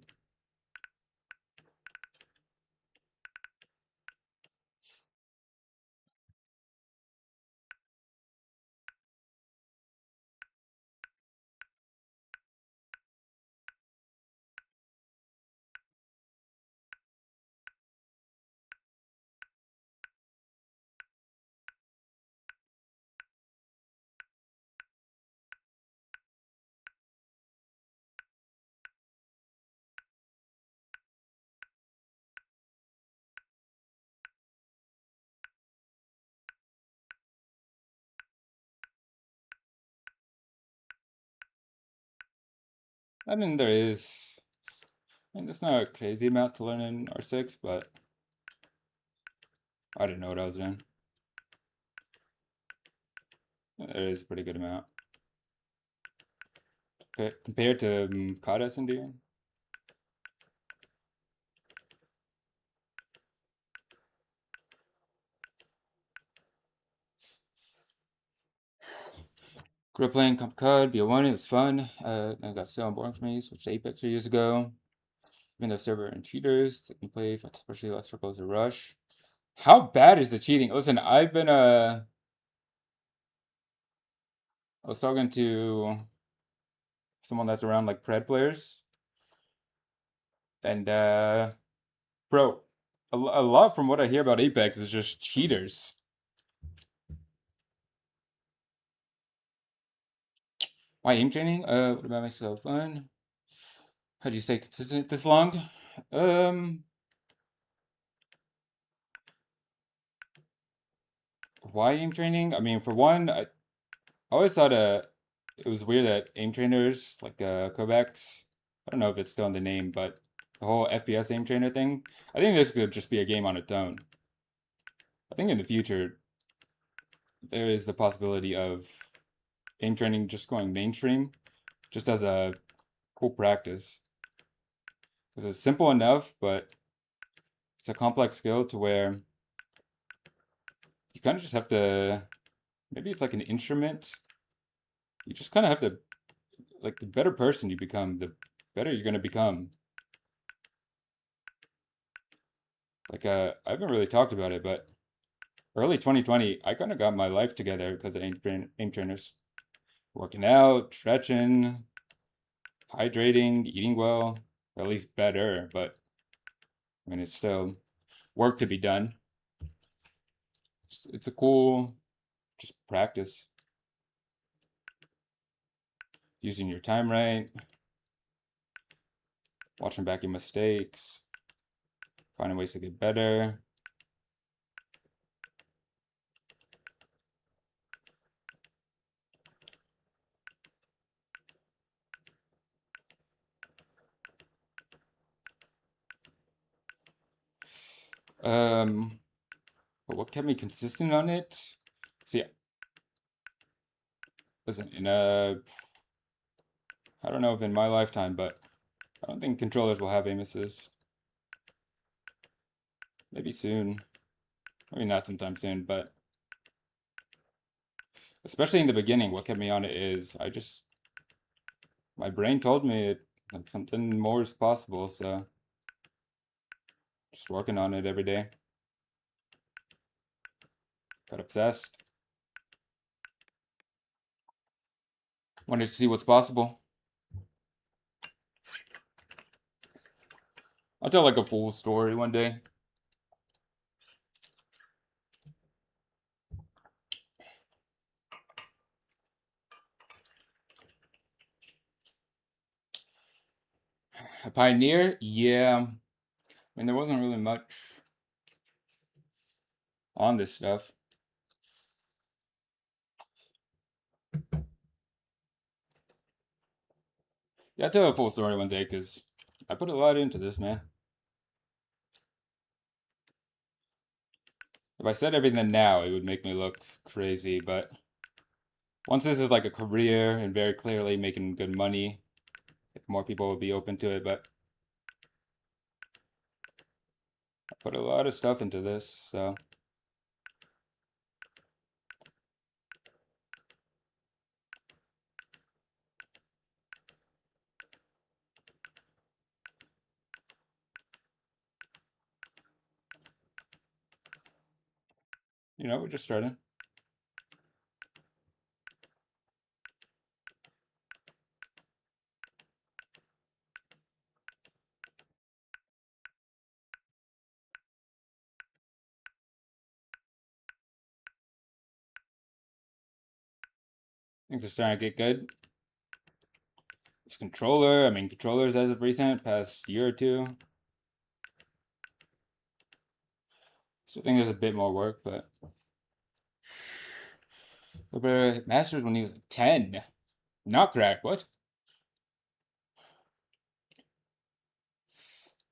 I mean, there is, I mean, there's not a crazy amount to learn in R6, but I didn't know what I was doing. There is a pretty good amount. Okay, compared to COD S&D. Grew up playing COD, BO1, it was fun. I got so boring for me, switched to Apex 3 years ago. Even though server and cheaters, they can play, especially last circles a rush. How bad is the cheating? Listen, I've been I was talking to someone that's around like Pred players, and bro, a lot from what I hear about Apex is just cheaters. Why aim training? What about myself? Fun. How do you stay consistent this long? Why aim training? I mean, for one, I always thought it was weird that aim trainers like Kovacs, I don't know if it's still in the name, but the whole FPS aim trainer thing, I think this could just be a game on its own. I think in the future there is the possibility of aim training just going mainstream, just as a cool practice. Because it's simple enough, but it's a complex skill to where you kind of just have to, maybe it's like an instrument. You just kind of have to, like, the better person you become, the better you're going to become. Like, I haven't really talked about it, but early 2020, I kind of got my life together because of aim trainers. Working out, stretching, hydrating, eating well, or at least better, but I mean, it's still work to be done. It's a cool, just practice. Using your time right, watching back your mistakes, finding ways to get better. Um, but what kept me consistent on it? See, listen, I don't know if in my lifetime, but I don't think controllers will have aim assist. Maybe soon. Maybe not sometime soon, but especially in the beginning, what kept me on it is my brain told me it, like something more is possible, so just working on it every day. Got obsessed. Wanted to see what's possible. I'll tell like a full story one day. A pioneer? Yeah. I mean, there wasn't really much on this stuff. Yeah, I'll tell a full story one day because I put a lot into this, man. If I said everything now, it would make me look crazy, but once this is like a career and very clearly making good money, more people will be open to it, but I put a lot of stuff into this, so we're just starting. Things are starting to get good. This controller, I mean, controllers as of recent, past year or two. Still think there's a bit more work, but Masters when he was 10. Not cracked, what?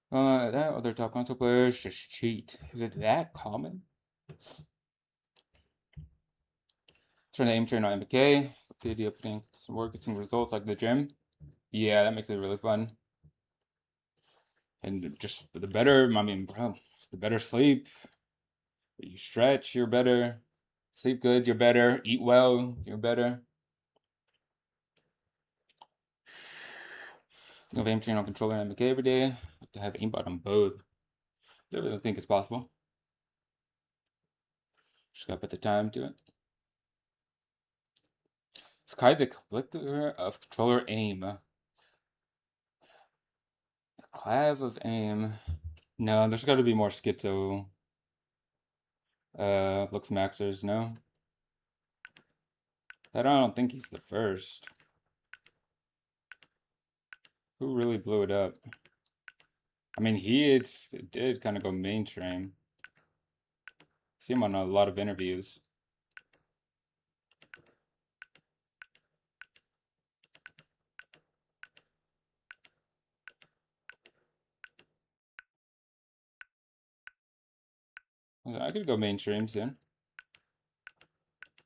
That other top console players just cheat. Is it that common? Trying to aim train on MK. The idea of putting some work, getting results like the gym. Yeah, that makes it really fun. And just the better, I mean, bro, the better sleep, you stretch, you're better. Sleep good, you're better. Eat well, you're better. You have aim train on controller and MK every day. Have to have aimbot on both. I don't think it's possible. Just gotta put the time to it. Sky the Conflictor of Controller Aim. The Clav of Aim. No, there's gotta be more schizo looks maxers, no? I don't think he's the first. Who really blew it up? I mean, it did kind of go mainstream. See him on a lot of interviews. I could go mainstream soon.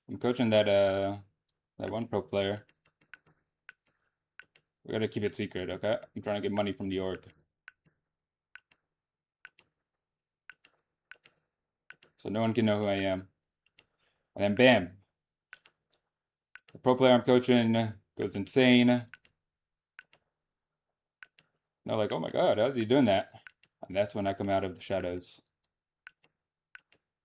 I'm coaching that one pro player. We gotta keep it secret, okay? I'm trying to get money from the org. so no one can know who I am. And then bam, the pro player I'm coaching goes insane. They're like, oh my god, how's he doing that? And that's when I come out of the shadows.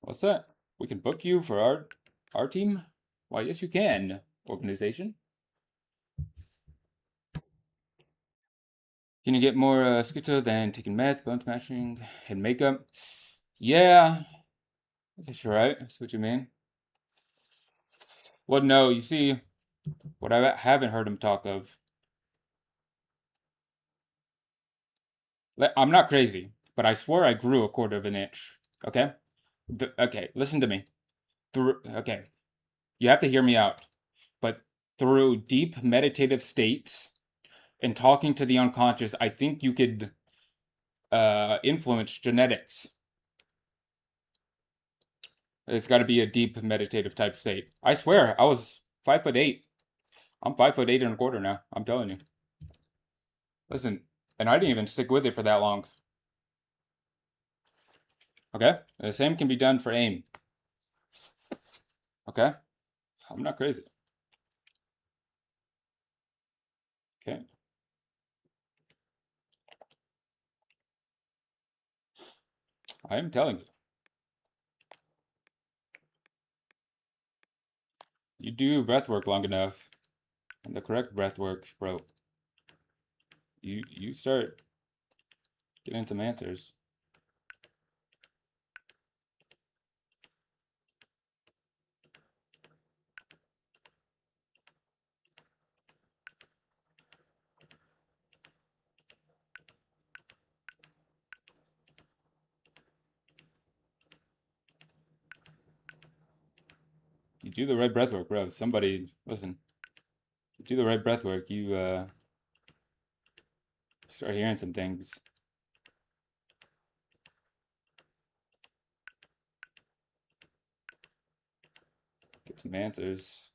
What's that? We can book you for our team? Why, yes you can, organization. Can you get more schizo than taking meth, bone smashing, and makeup? Yeah, that's right. That's what you mean. Well, no, you see, what I haven't heard him talk of. I'm not crazy, but I swear I grew a quarter of an inch. Okay? Okay, listen to me. Okay, you have to hear me out. But through deep meditative states and talking to the unconscious, I think you could influence genetics. It's got to be a deep meditative type state. I swear, I was 5'8". I'm 5'8" and a quarter now. I'm telling you. Listen, and I didn't even stick with it for that long. Okay? The same can be done for aim. Okay? I'm not crazy. Okay? I am telling you. You do breath work long enough, and the correct breath work, bro. You start getting some answers. You do the right breath work, bro. Somebody listen. You do the right breath work, you start hearing some things. Get some answers.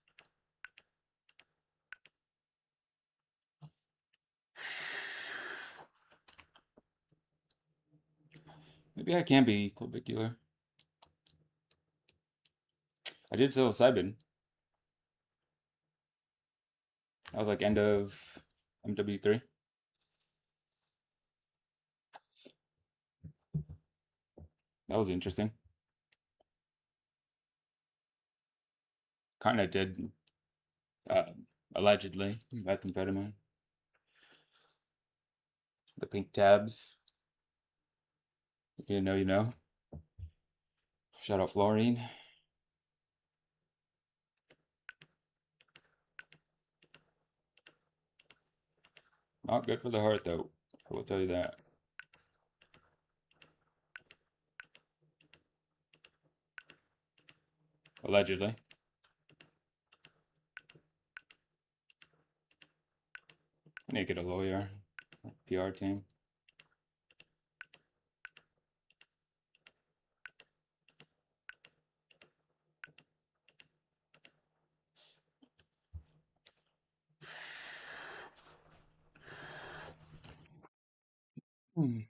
Maybe I can be clavicular. I did psilocybin. That was like end of MW3. That was interesting. Kind of did, uh, allegedly, methamphetamine. The pink tabs. If you know, you know. Shout out fluorine. Not good for the heart, though. I will tell you that. Allegedly. I need to get a lawyer. PR team. Hmm.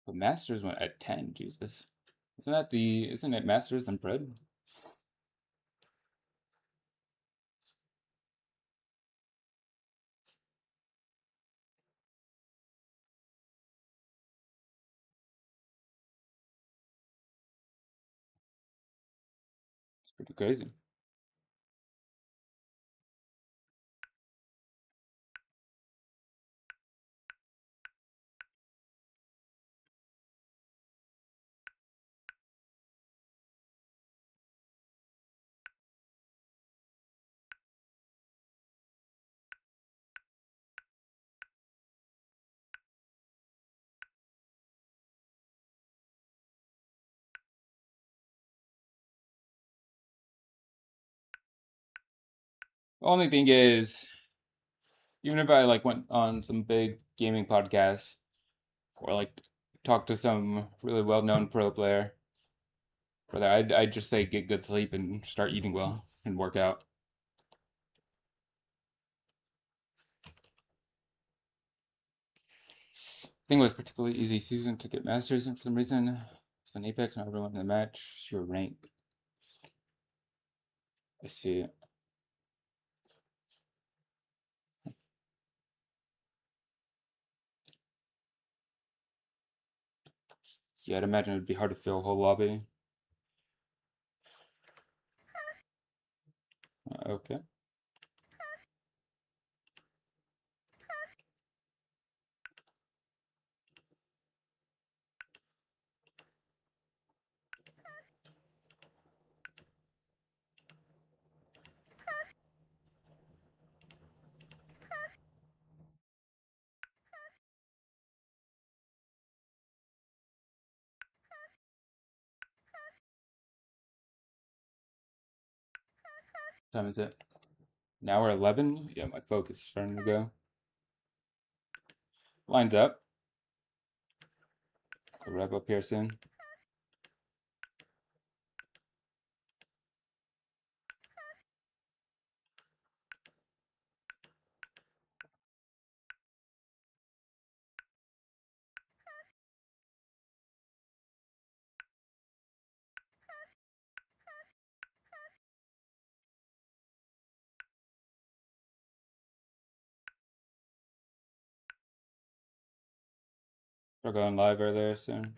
But Masters went at 10, Jesus. Isn't it Masters then Pred? It's pretty crazy. The only thing is, even if I like went on some big gaming podcasts or like talked to some really well-known pro player, brother, I'd just say get good sleep and start eating well and work out. I think it was particularly easy season to get masters, and for some reason, It's an Apex, not everyone in the match. It's your rank. I see it. Yeah, I'd imagine it'd be hard to fill a whole lobby. Okay. What time is it? Now we're 11? Yeah, my focus is starting to go. Lines up. I'll wrap up here soon. We're going live earlier soon.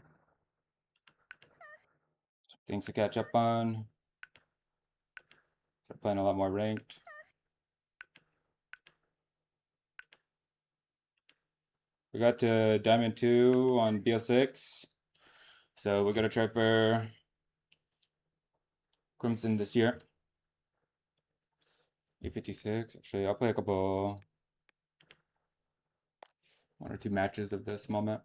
Things to catch up on. Start playing a lot more ranked. We got to Diamond 2 on BO6. So we got to try for Crimson this year. A56. Actually, I'll play a couple, 1 or 2 matches of the small map.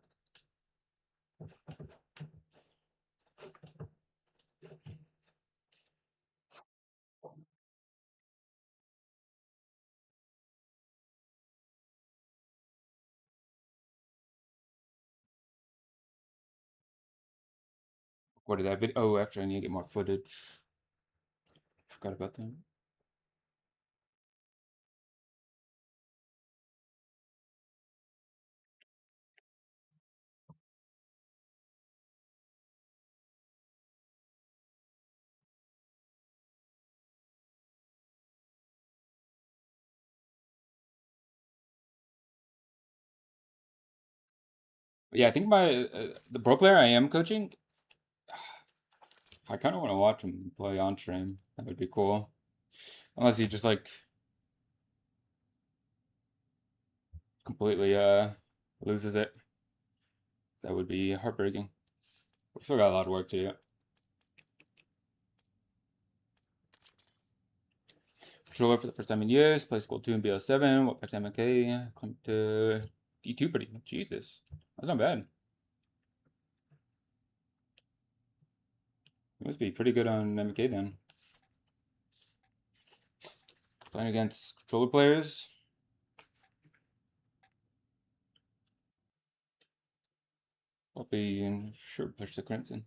What did that video? Oh, actually, I need to get more footage. Forgot about that. But yeah, I think the pro player I am coaching, I kind of want to watch him play on stream. That would be cool. Unless he just like completely loses it. That would be heartbreaking. We still got a lot of work to do. Controller for the first time in years. Play School 2 and BL7. What back to MK? Climbed to D2 pretty. Jesus. That's not bad. You must be pretty good on MK then. Playing against controller players. I'll be sure push the Crimson.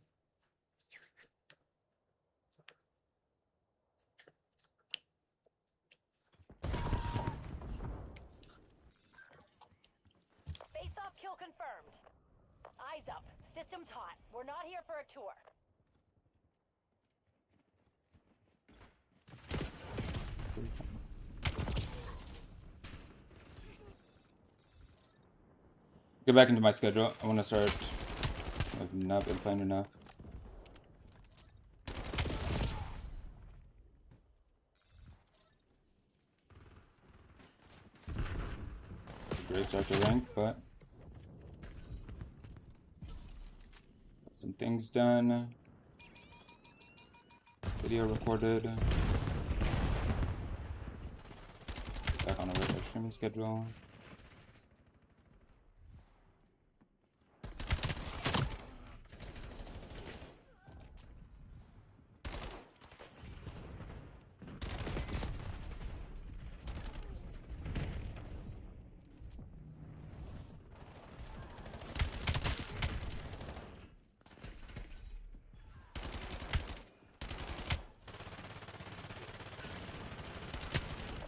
Face-off kill confirmed. Eyes up. System's hot. We're not here for a tour. Get back into my schedule. I want to start. I've not been playing enough. Great start to rank, but some things done. Video recorded. Back on a regular streaming schedule.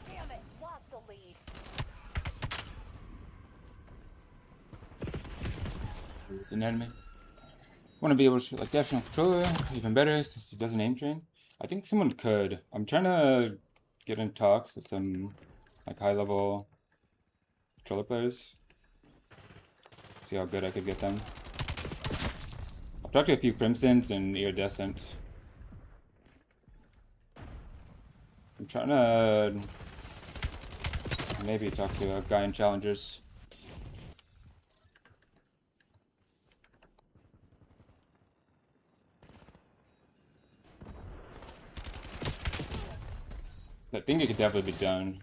Damn it! Lost the lead. There's an enemy. Want to be able to like dash on controller, even better since he doesn't aim train. I think someone could. I'm trying to get in talks with some like high level controller players. See how good I could get them. I've talked to a few Crimsons and Iridescents. I'm trying to maybe talk to a guy in Challengers. I think it could definitely be done.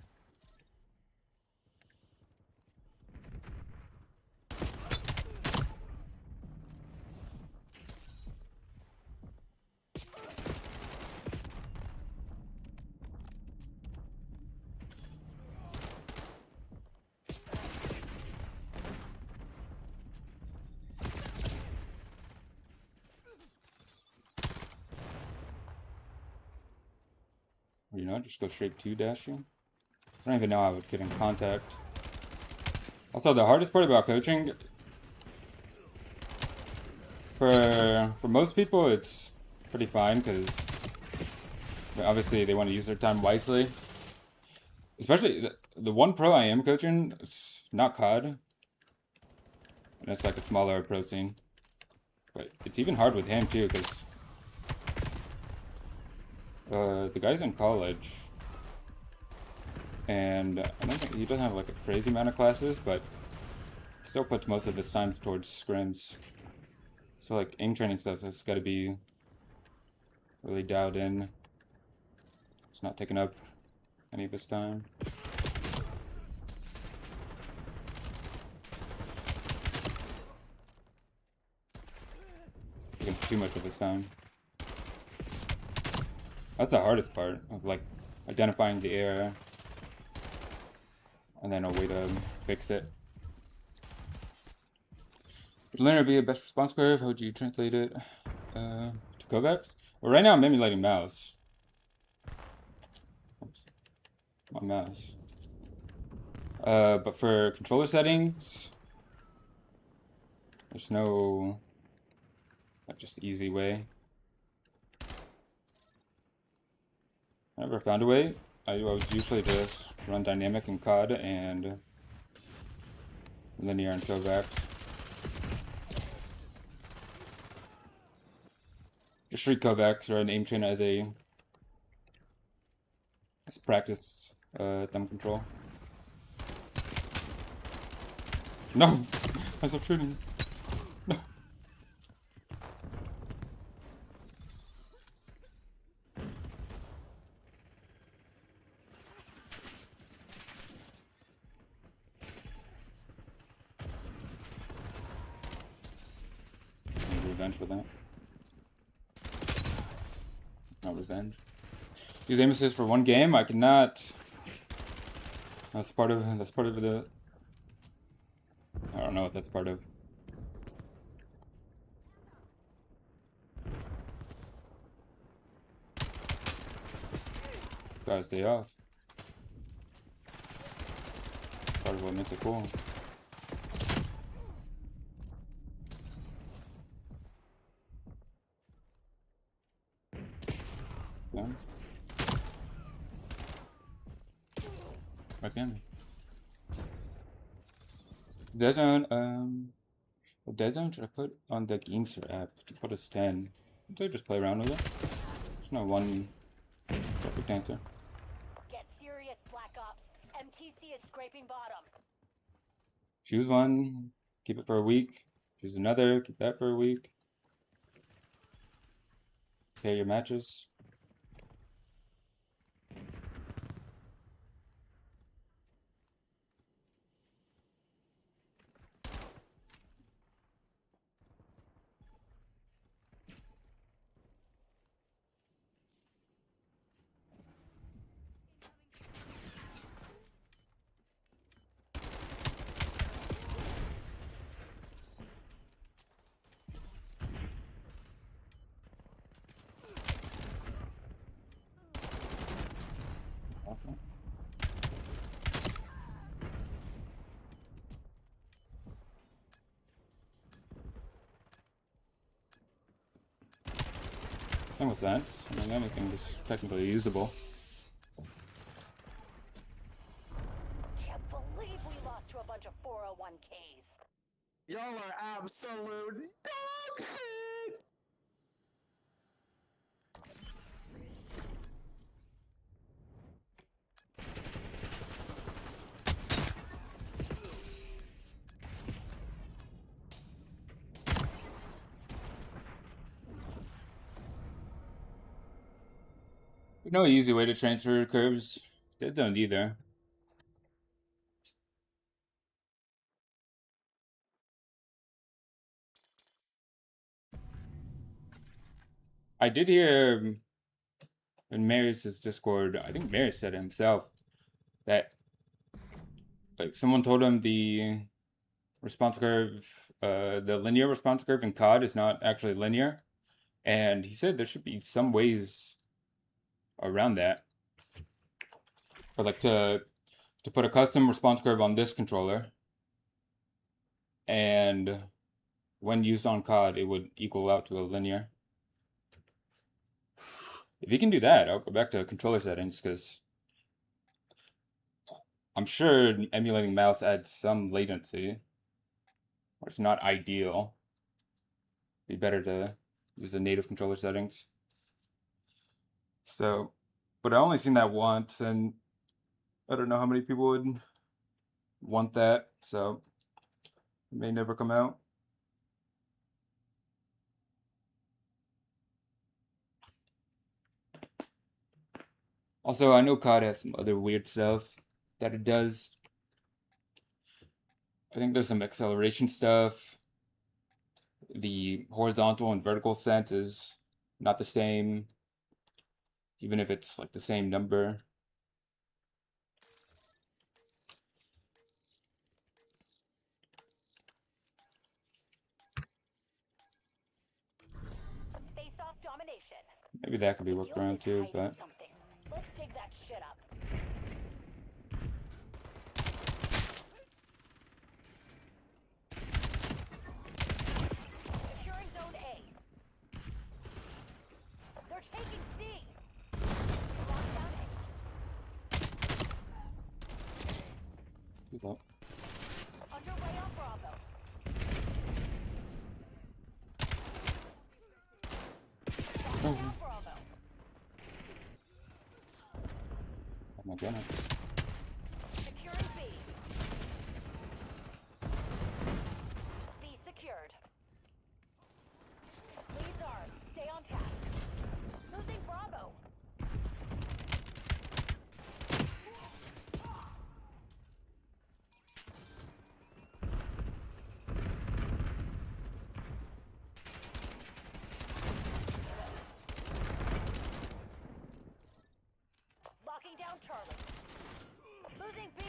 Or, you know, just go straight to dashing. I don't even know how I would get in contact. Also, the hardest part about coaching, for most people, it's pretty fine because obviously they want to use their time wisely. Especially the one pro I am coaching, is not COD, and it's like a smaller pro scene. But it's even hard with him too because the guy's in college. And I don't think he doesn't have like a crazy amount of classes, but still puts most of his time towards scrims. So like aim training stuff has got to be really dialed in. It's not taking up any of his time. Taking too much of his time. That's the hardest part of like identifying the error. And then a way to fix it. Would linear be a best response curve? How would you translate it to Kovacs? Well, right now I'm emulating mouse. Oops. My mouse. But for controller settings, there's no like just easy way. I never found a way. I would usually just run dynamic in COD and linear in Kovacs. Just treat Kovacs or an aim train as practice thumb control. No! I stopped shooting. No. Revenge for that. Not revenge. Use aim assist for one game. I cannot. That's part of the. I don't know what that's part of. Gotta stay off. Part of what makes it cool. Again. Dead Zone, what Dead Zone should I put on the Gamester app? Default is 10. So just play around with it. There's no one perfect answer. Get serious, Black Ops. MTC is scraping bottom. Choose one, keep it for a week. Choose another, keep that for a week. Pair your matches. That was that. I mean, anything was technically usable. Can't believe we lost to a bunch of 401ks. Y'all are absolute dog shit! No easy way to transfer curves. They don't either. I did hear in Marius' Discord, I think Marius said it himself, that like someone told him the response curve, the linear response curve in COD is not actually linear. And he said there should be some ways around that. Or like to put a custom response curve on this controller, and when used on COD, it would equal out to a linear. If you can do that, I'll go back to controller settings, because I'm sure emulating mouse adds some latency. Or it's not ideal. It'd be better to use the native controller settings. So, but I only seen that once, and I don't know how many people would want that, so it may never come out. Also, I know COD has some other weird stuff that it does. I think there's some acceleration stuff. The horizontal and vertical sense is not the same, even if it's like the same number. Face off domination. Maybe that could be worked You'll around be too, hiding but something. Let's dig that shit up. Securing zone A. They're taking C. Lock down good luck. A. Underway on Bravo. Lock down Bravo. Oh my goodness. Securing B. B secured. Leads ours. Stay on task. Losing Bravo. Locking down Charlie. Losing B.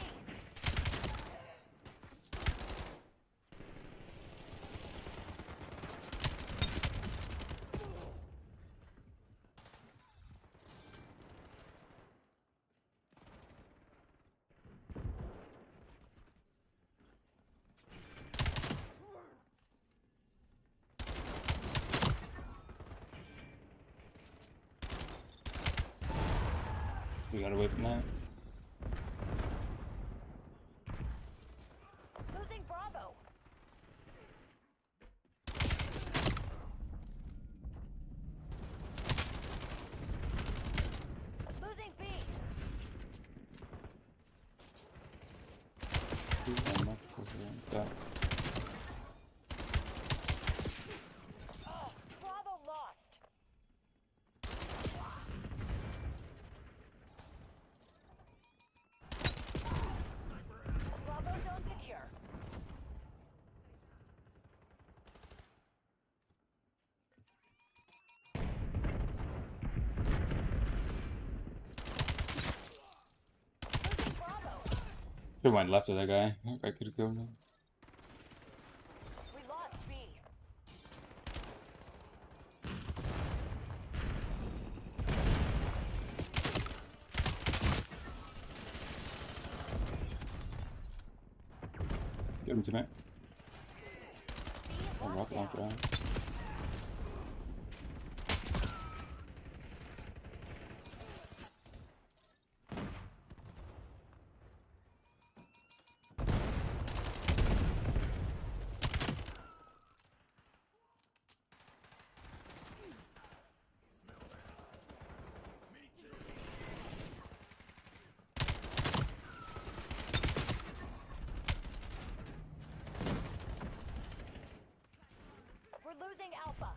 We gotta wait for that. Losing Bravo. Losing B. Ooh, I'm not supposed to do that. Oh, Bravo lost. Bravo zone secure. Losing Bravo. Should've went left of that guy. I could've killed him. We lost B. Get him tonight. B is Oh, rocket locked launcher. down. losing Alpha.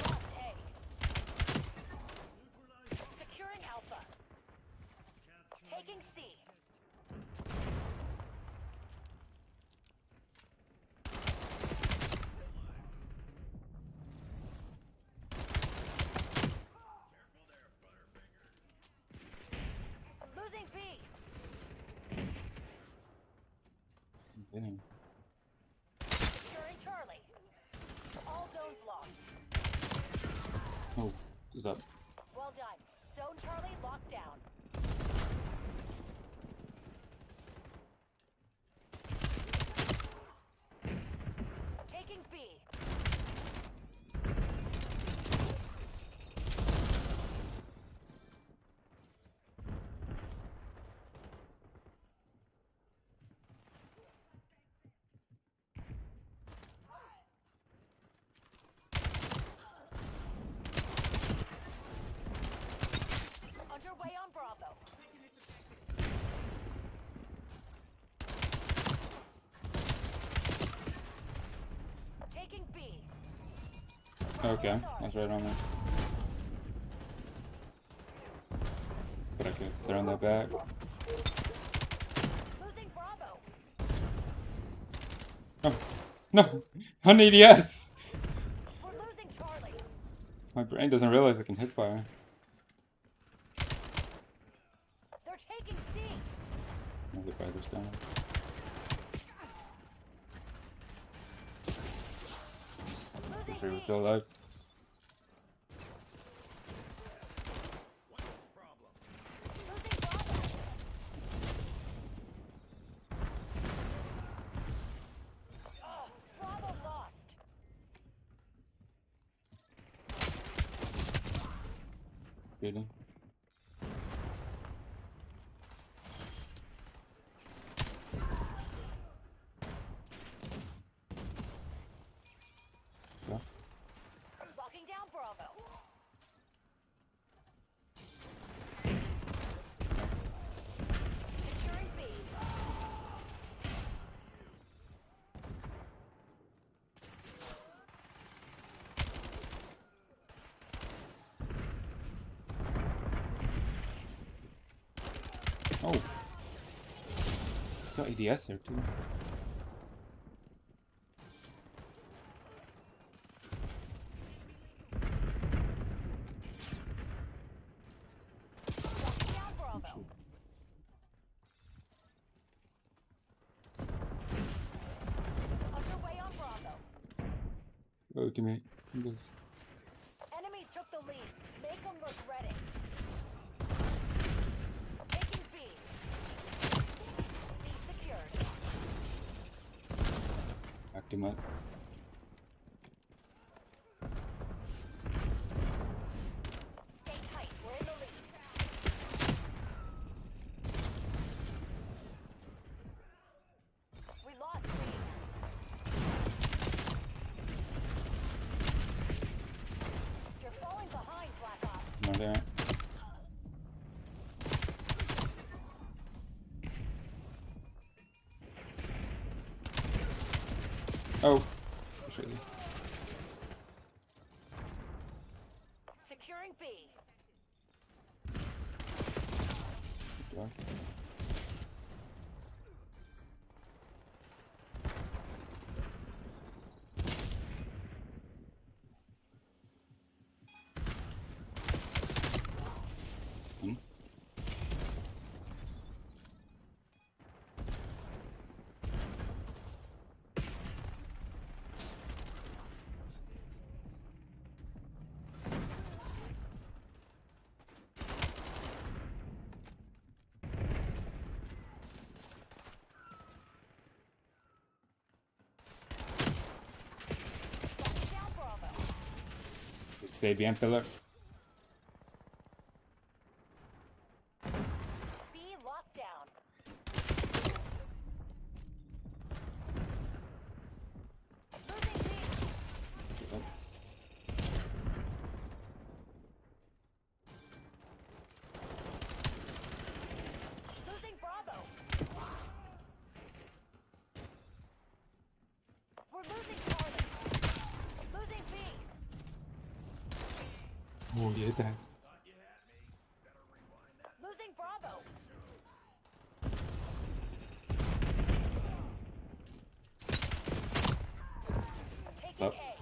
Lost A. Securing Alpha. Taking C. Losing B. Winning. Securing Charlie. All zones lost. Oh, who's up? Well done. Zone Charlie locked down. Taking B. Underway on Bravo. Taking B. Okay, that's right on there. But I could throw that back. Losing Bravo. Oh, no! On ADS! We're losing Charlie. My brain doesn't realize it can hit fire. They're taking C. I'll hit by this guy. Losing For sure he was B. still alive. Losing Bravo. Bravo lost. Really? Yeah. Locking down Bravo. Securing B. Oh! Got ADS there too. Locking down Bravo. Shoot. Underway on Bravo. Oh, teammate. This. Enemies took the lead. Make them look ready. Taking B. B secured. Back to mud. Stay tight. We're in the lead. We lost B. You're falling behind, Black Ops. No, there. Oh! Shit. Securing B. Yeah. Hmm? Locking down Bravo. Stay behind pillar. B locked down. Losing B. Losing Bravo. needed that. Losing Bravo. Taking Oh. A.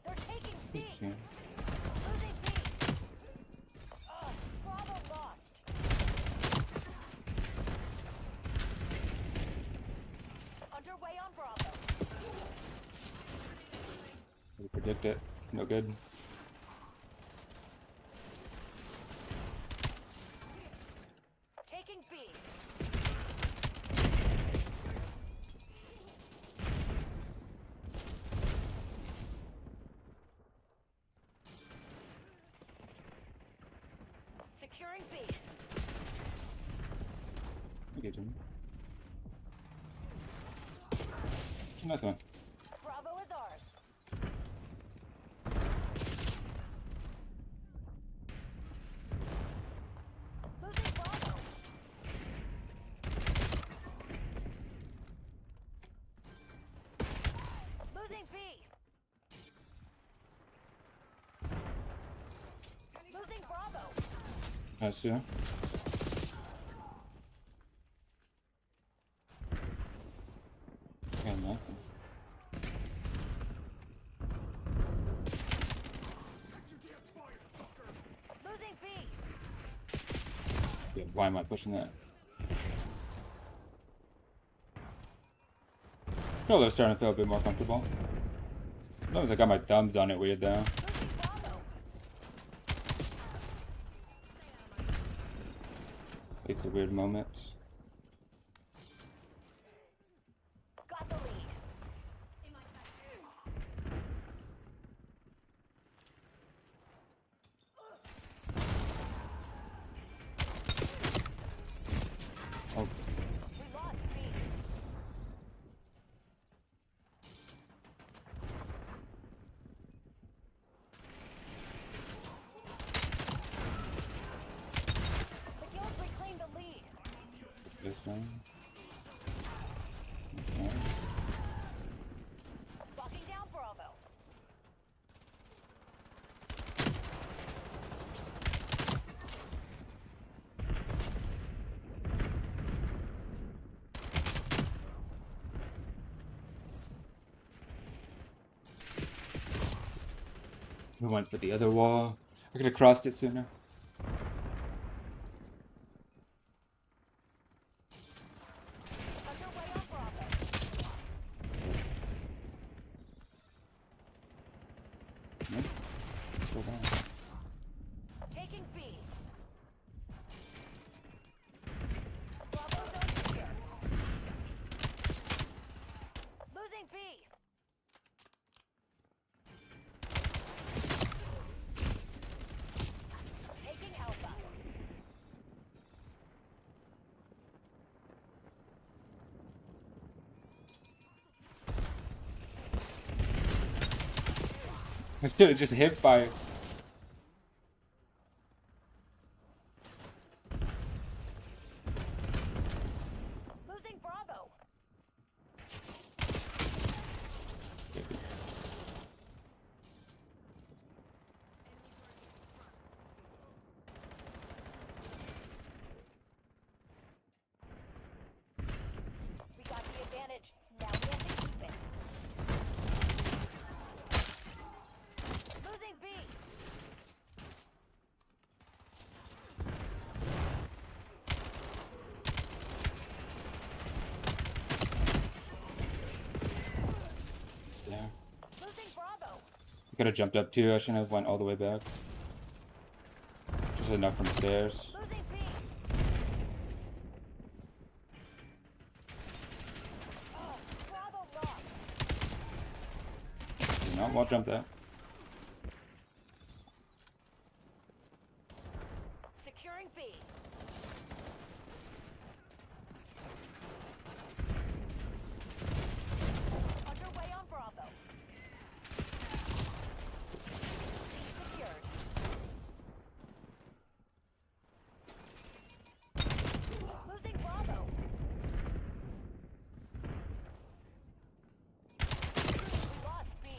They're taking C. Yeah. Losing B. Bravo lost. Underway on Bravo. We predict it. No good. Taking B. Securing B. Okay, Jimmy. Nice one. Bravo is ours. Losing Bravo. Losing B. Losing Bravo. Nice, yeah. Yeah, no. Losing B. Yeah, why am I pushing that? Oh, they're starting to feel a bit more comfortable. Sometimes I got my thumbs on it weird though. Losing Bravo. It's a weird moment. Got the lead. Oh, We lost B. The Guild reclaimed the lead. this one. This one. Locking down Bravo. We went for the other wall. I could have crossed it sooner. Underway on Bravo. Nope. Still down. Taking B. Bravo zone secure. Losing B. Taking Alpha. I should have just hit by. Losing Bravo. We got the advantage. Now we have to keep it. Losing B. It's there. Losing Bravo. I could have jumped up too. I shouldn't have went all the way back. Just enough from stairs. Losing B. Bravo lost. No, I'll jump that. Securing B. Underway on Bravo. B secured. Losing Bravo. We lost B.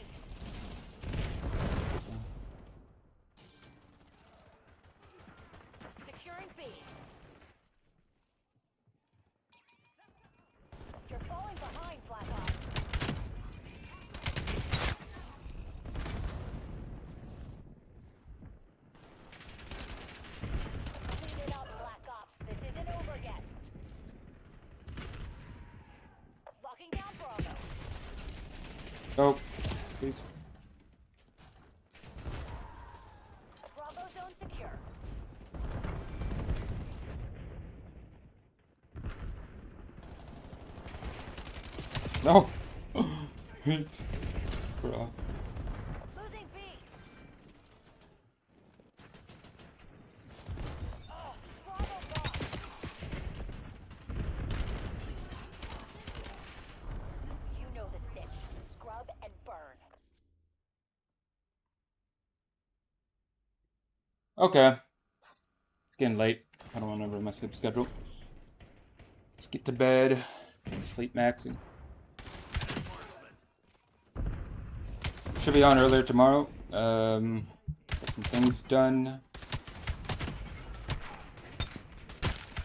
Oh, please. Bravo zone secure. No. Screw. Losing B. Oh, Bravo lost. You know the sitch. Scrub and burn. Okay. It's getting late. I don't want to ruin my sleep schedule. Let's get to bed. Sleep maxing. Should be on earlier tomorrow. Got some things done.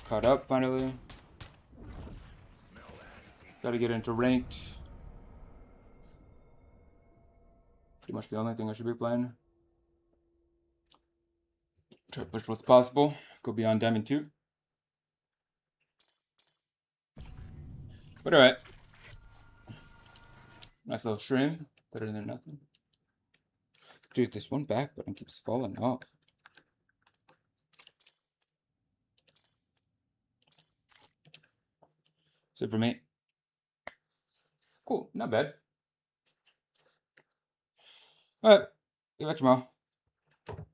Caught up finally. Gotta get into ranked. Pretty much the only thing I should be playing. Try to push what's possible. Go beyond Diamond 2. But alright. Nice little stream. Better than nothing. Dude, this one back button keeps falling off. That's it for me. Cool, not bad. Alright, get back tomorrow.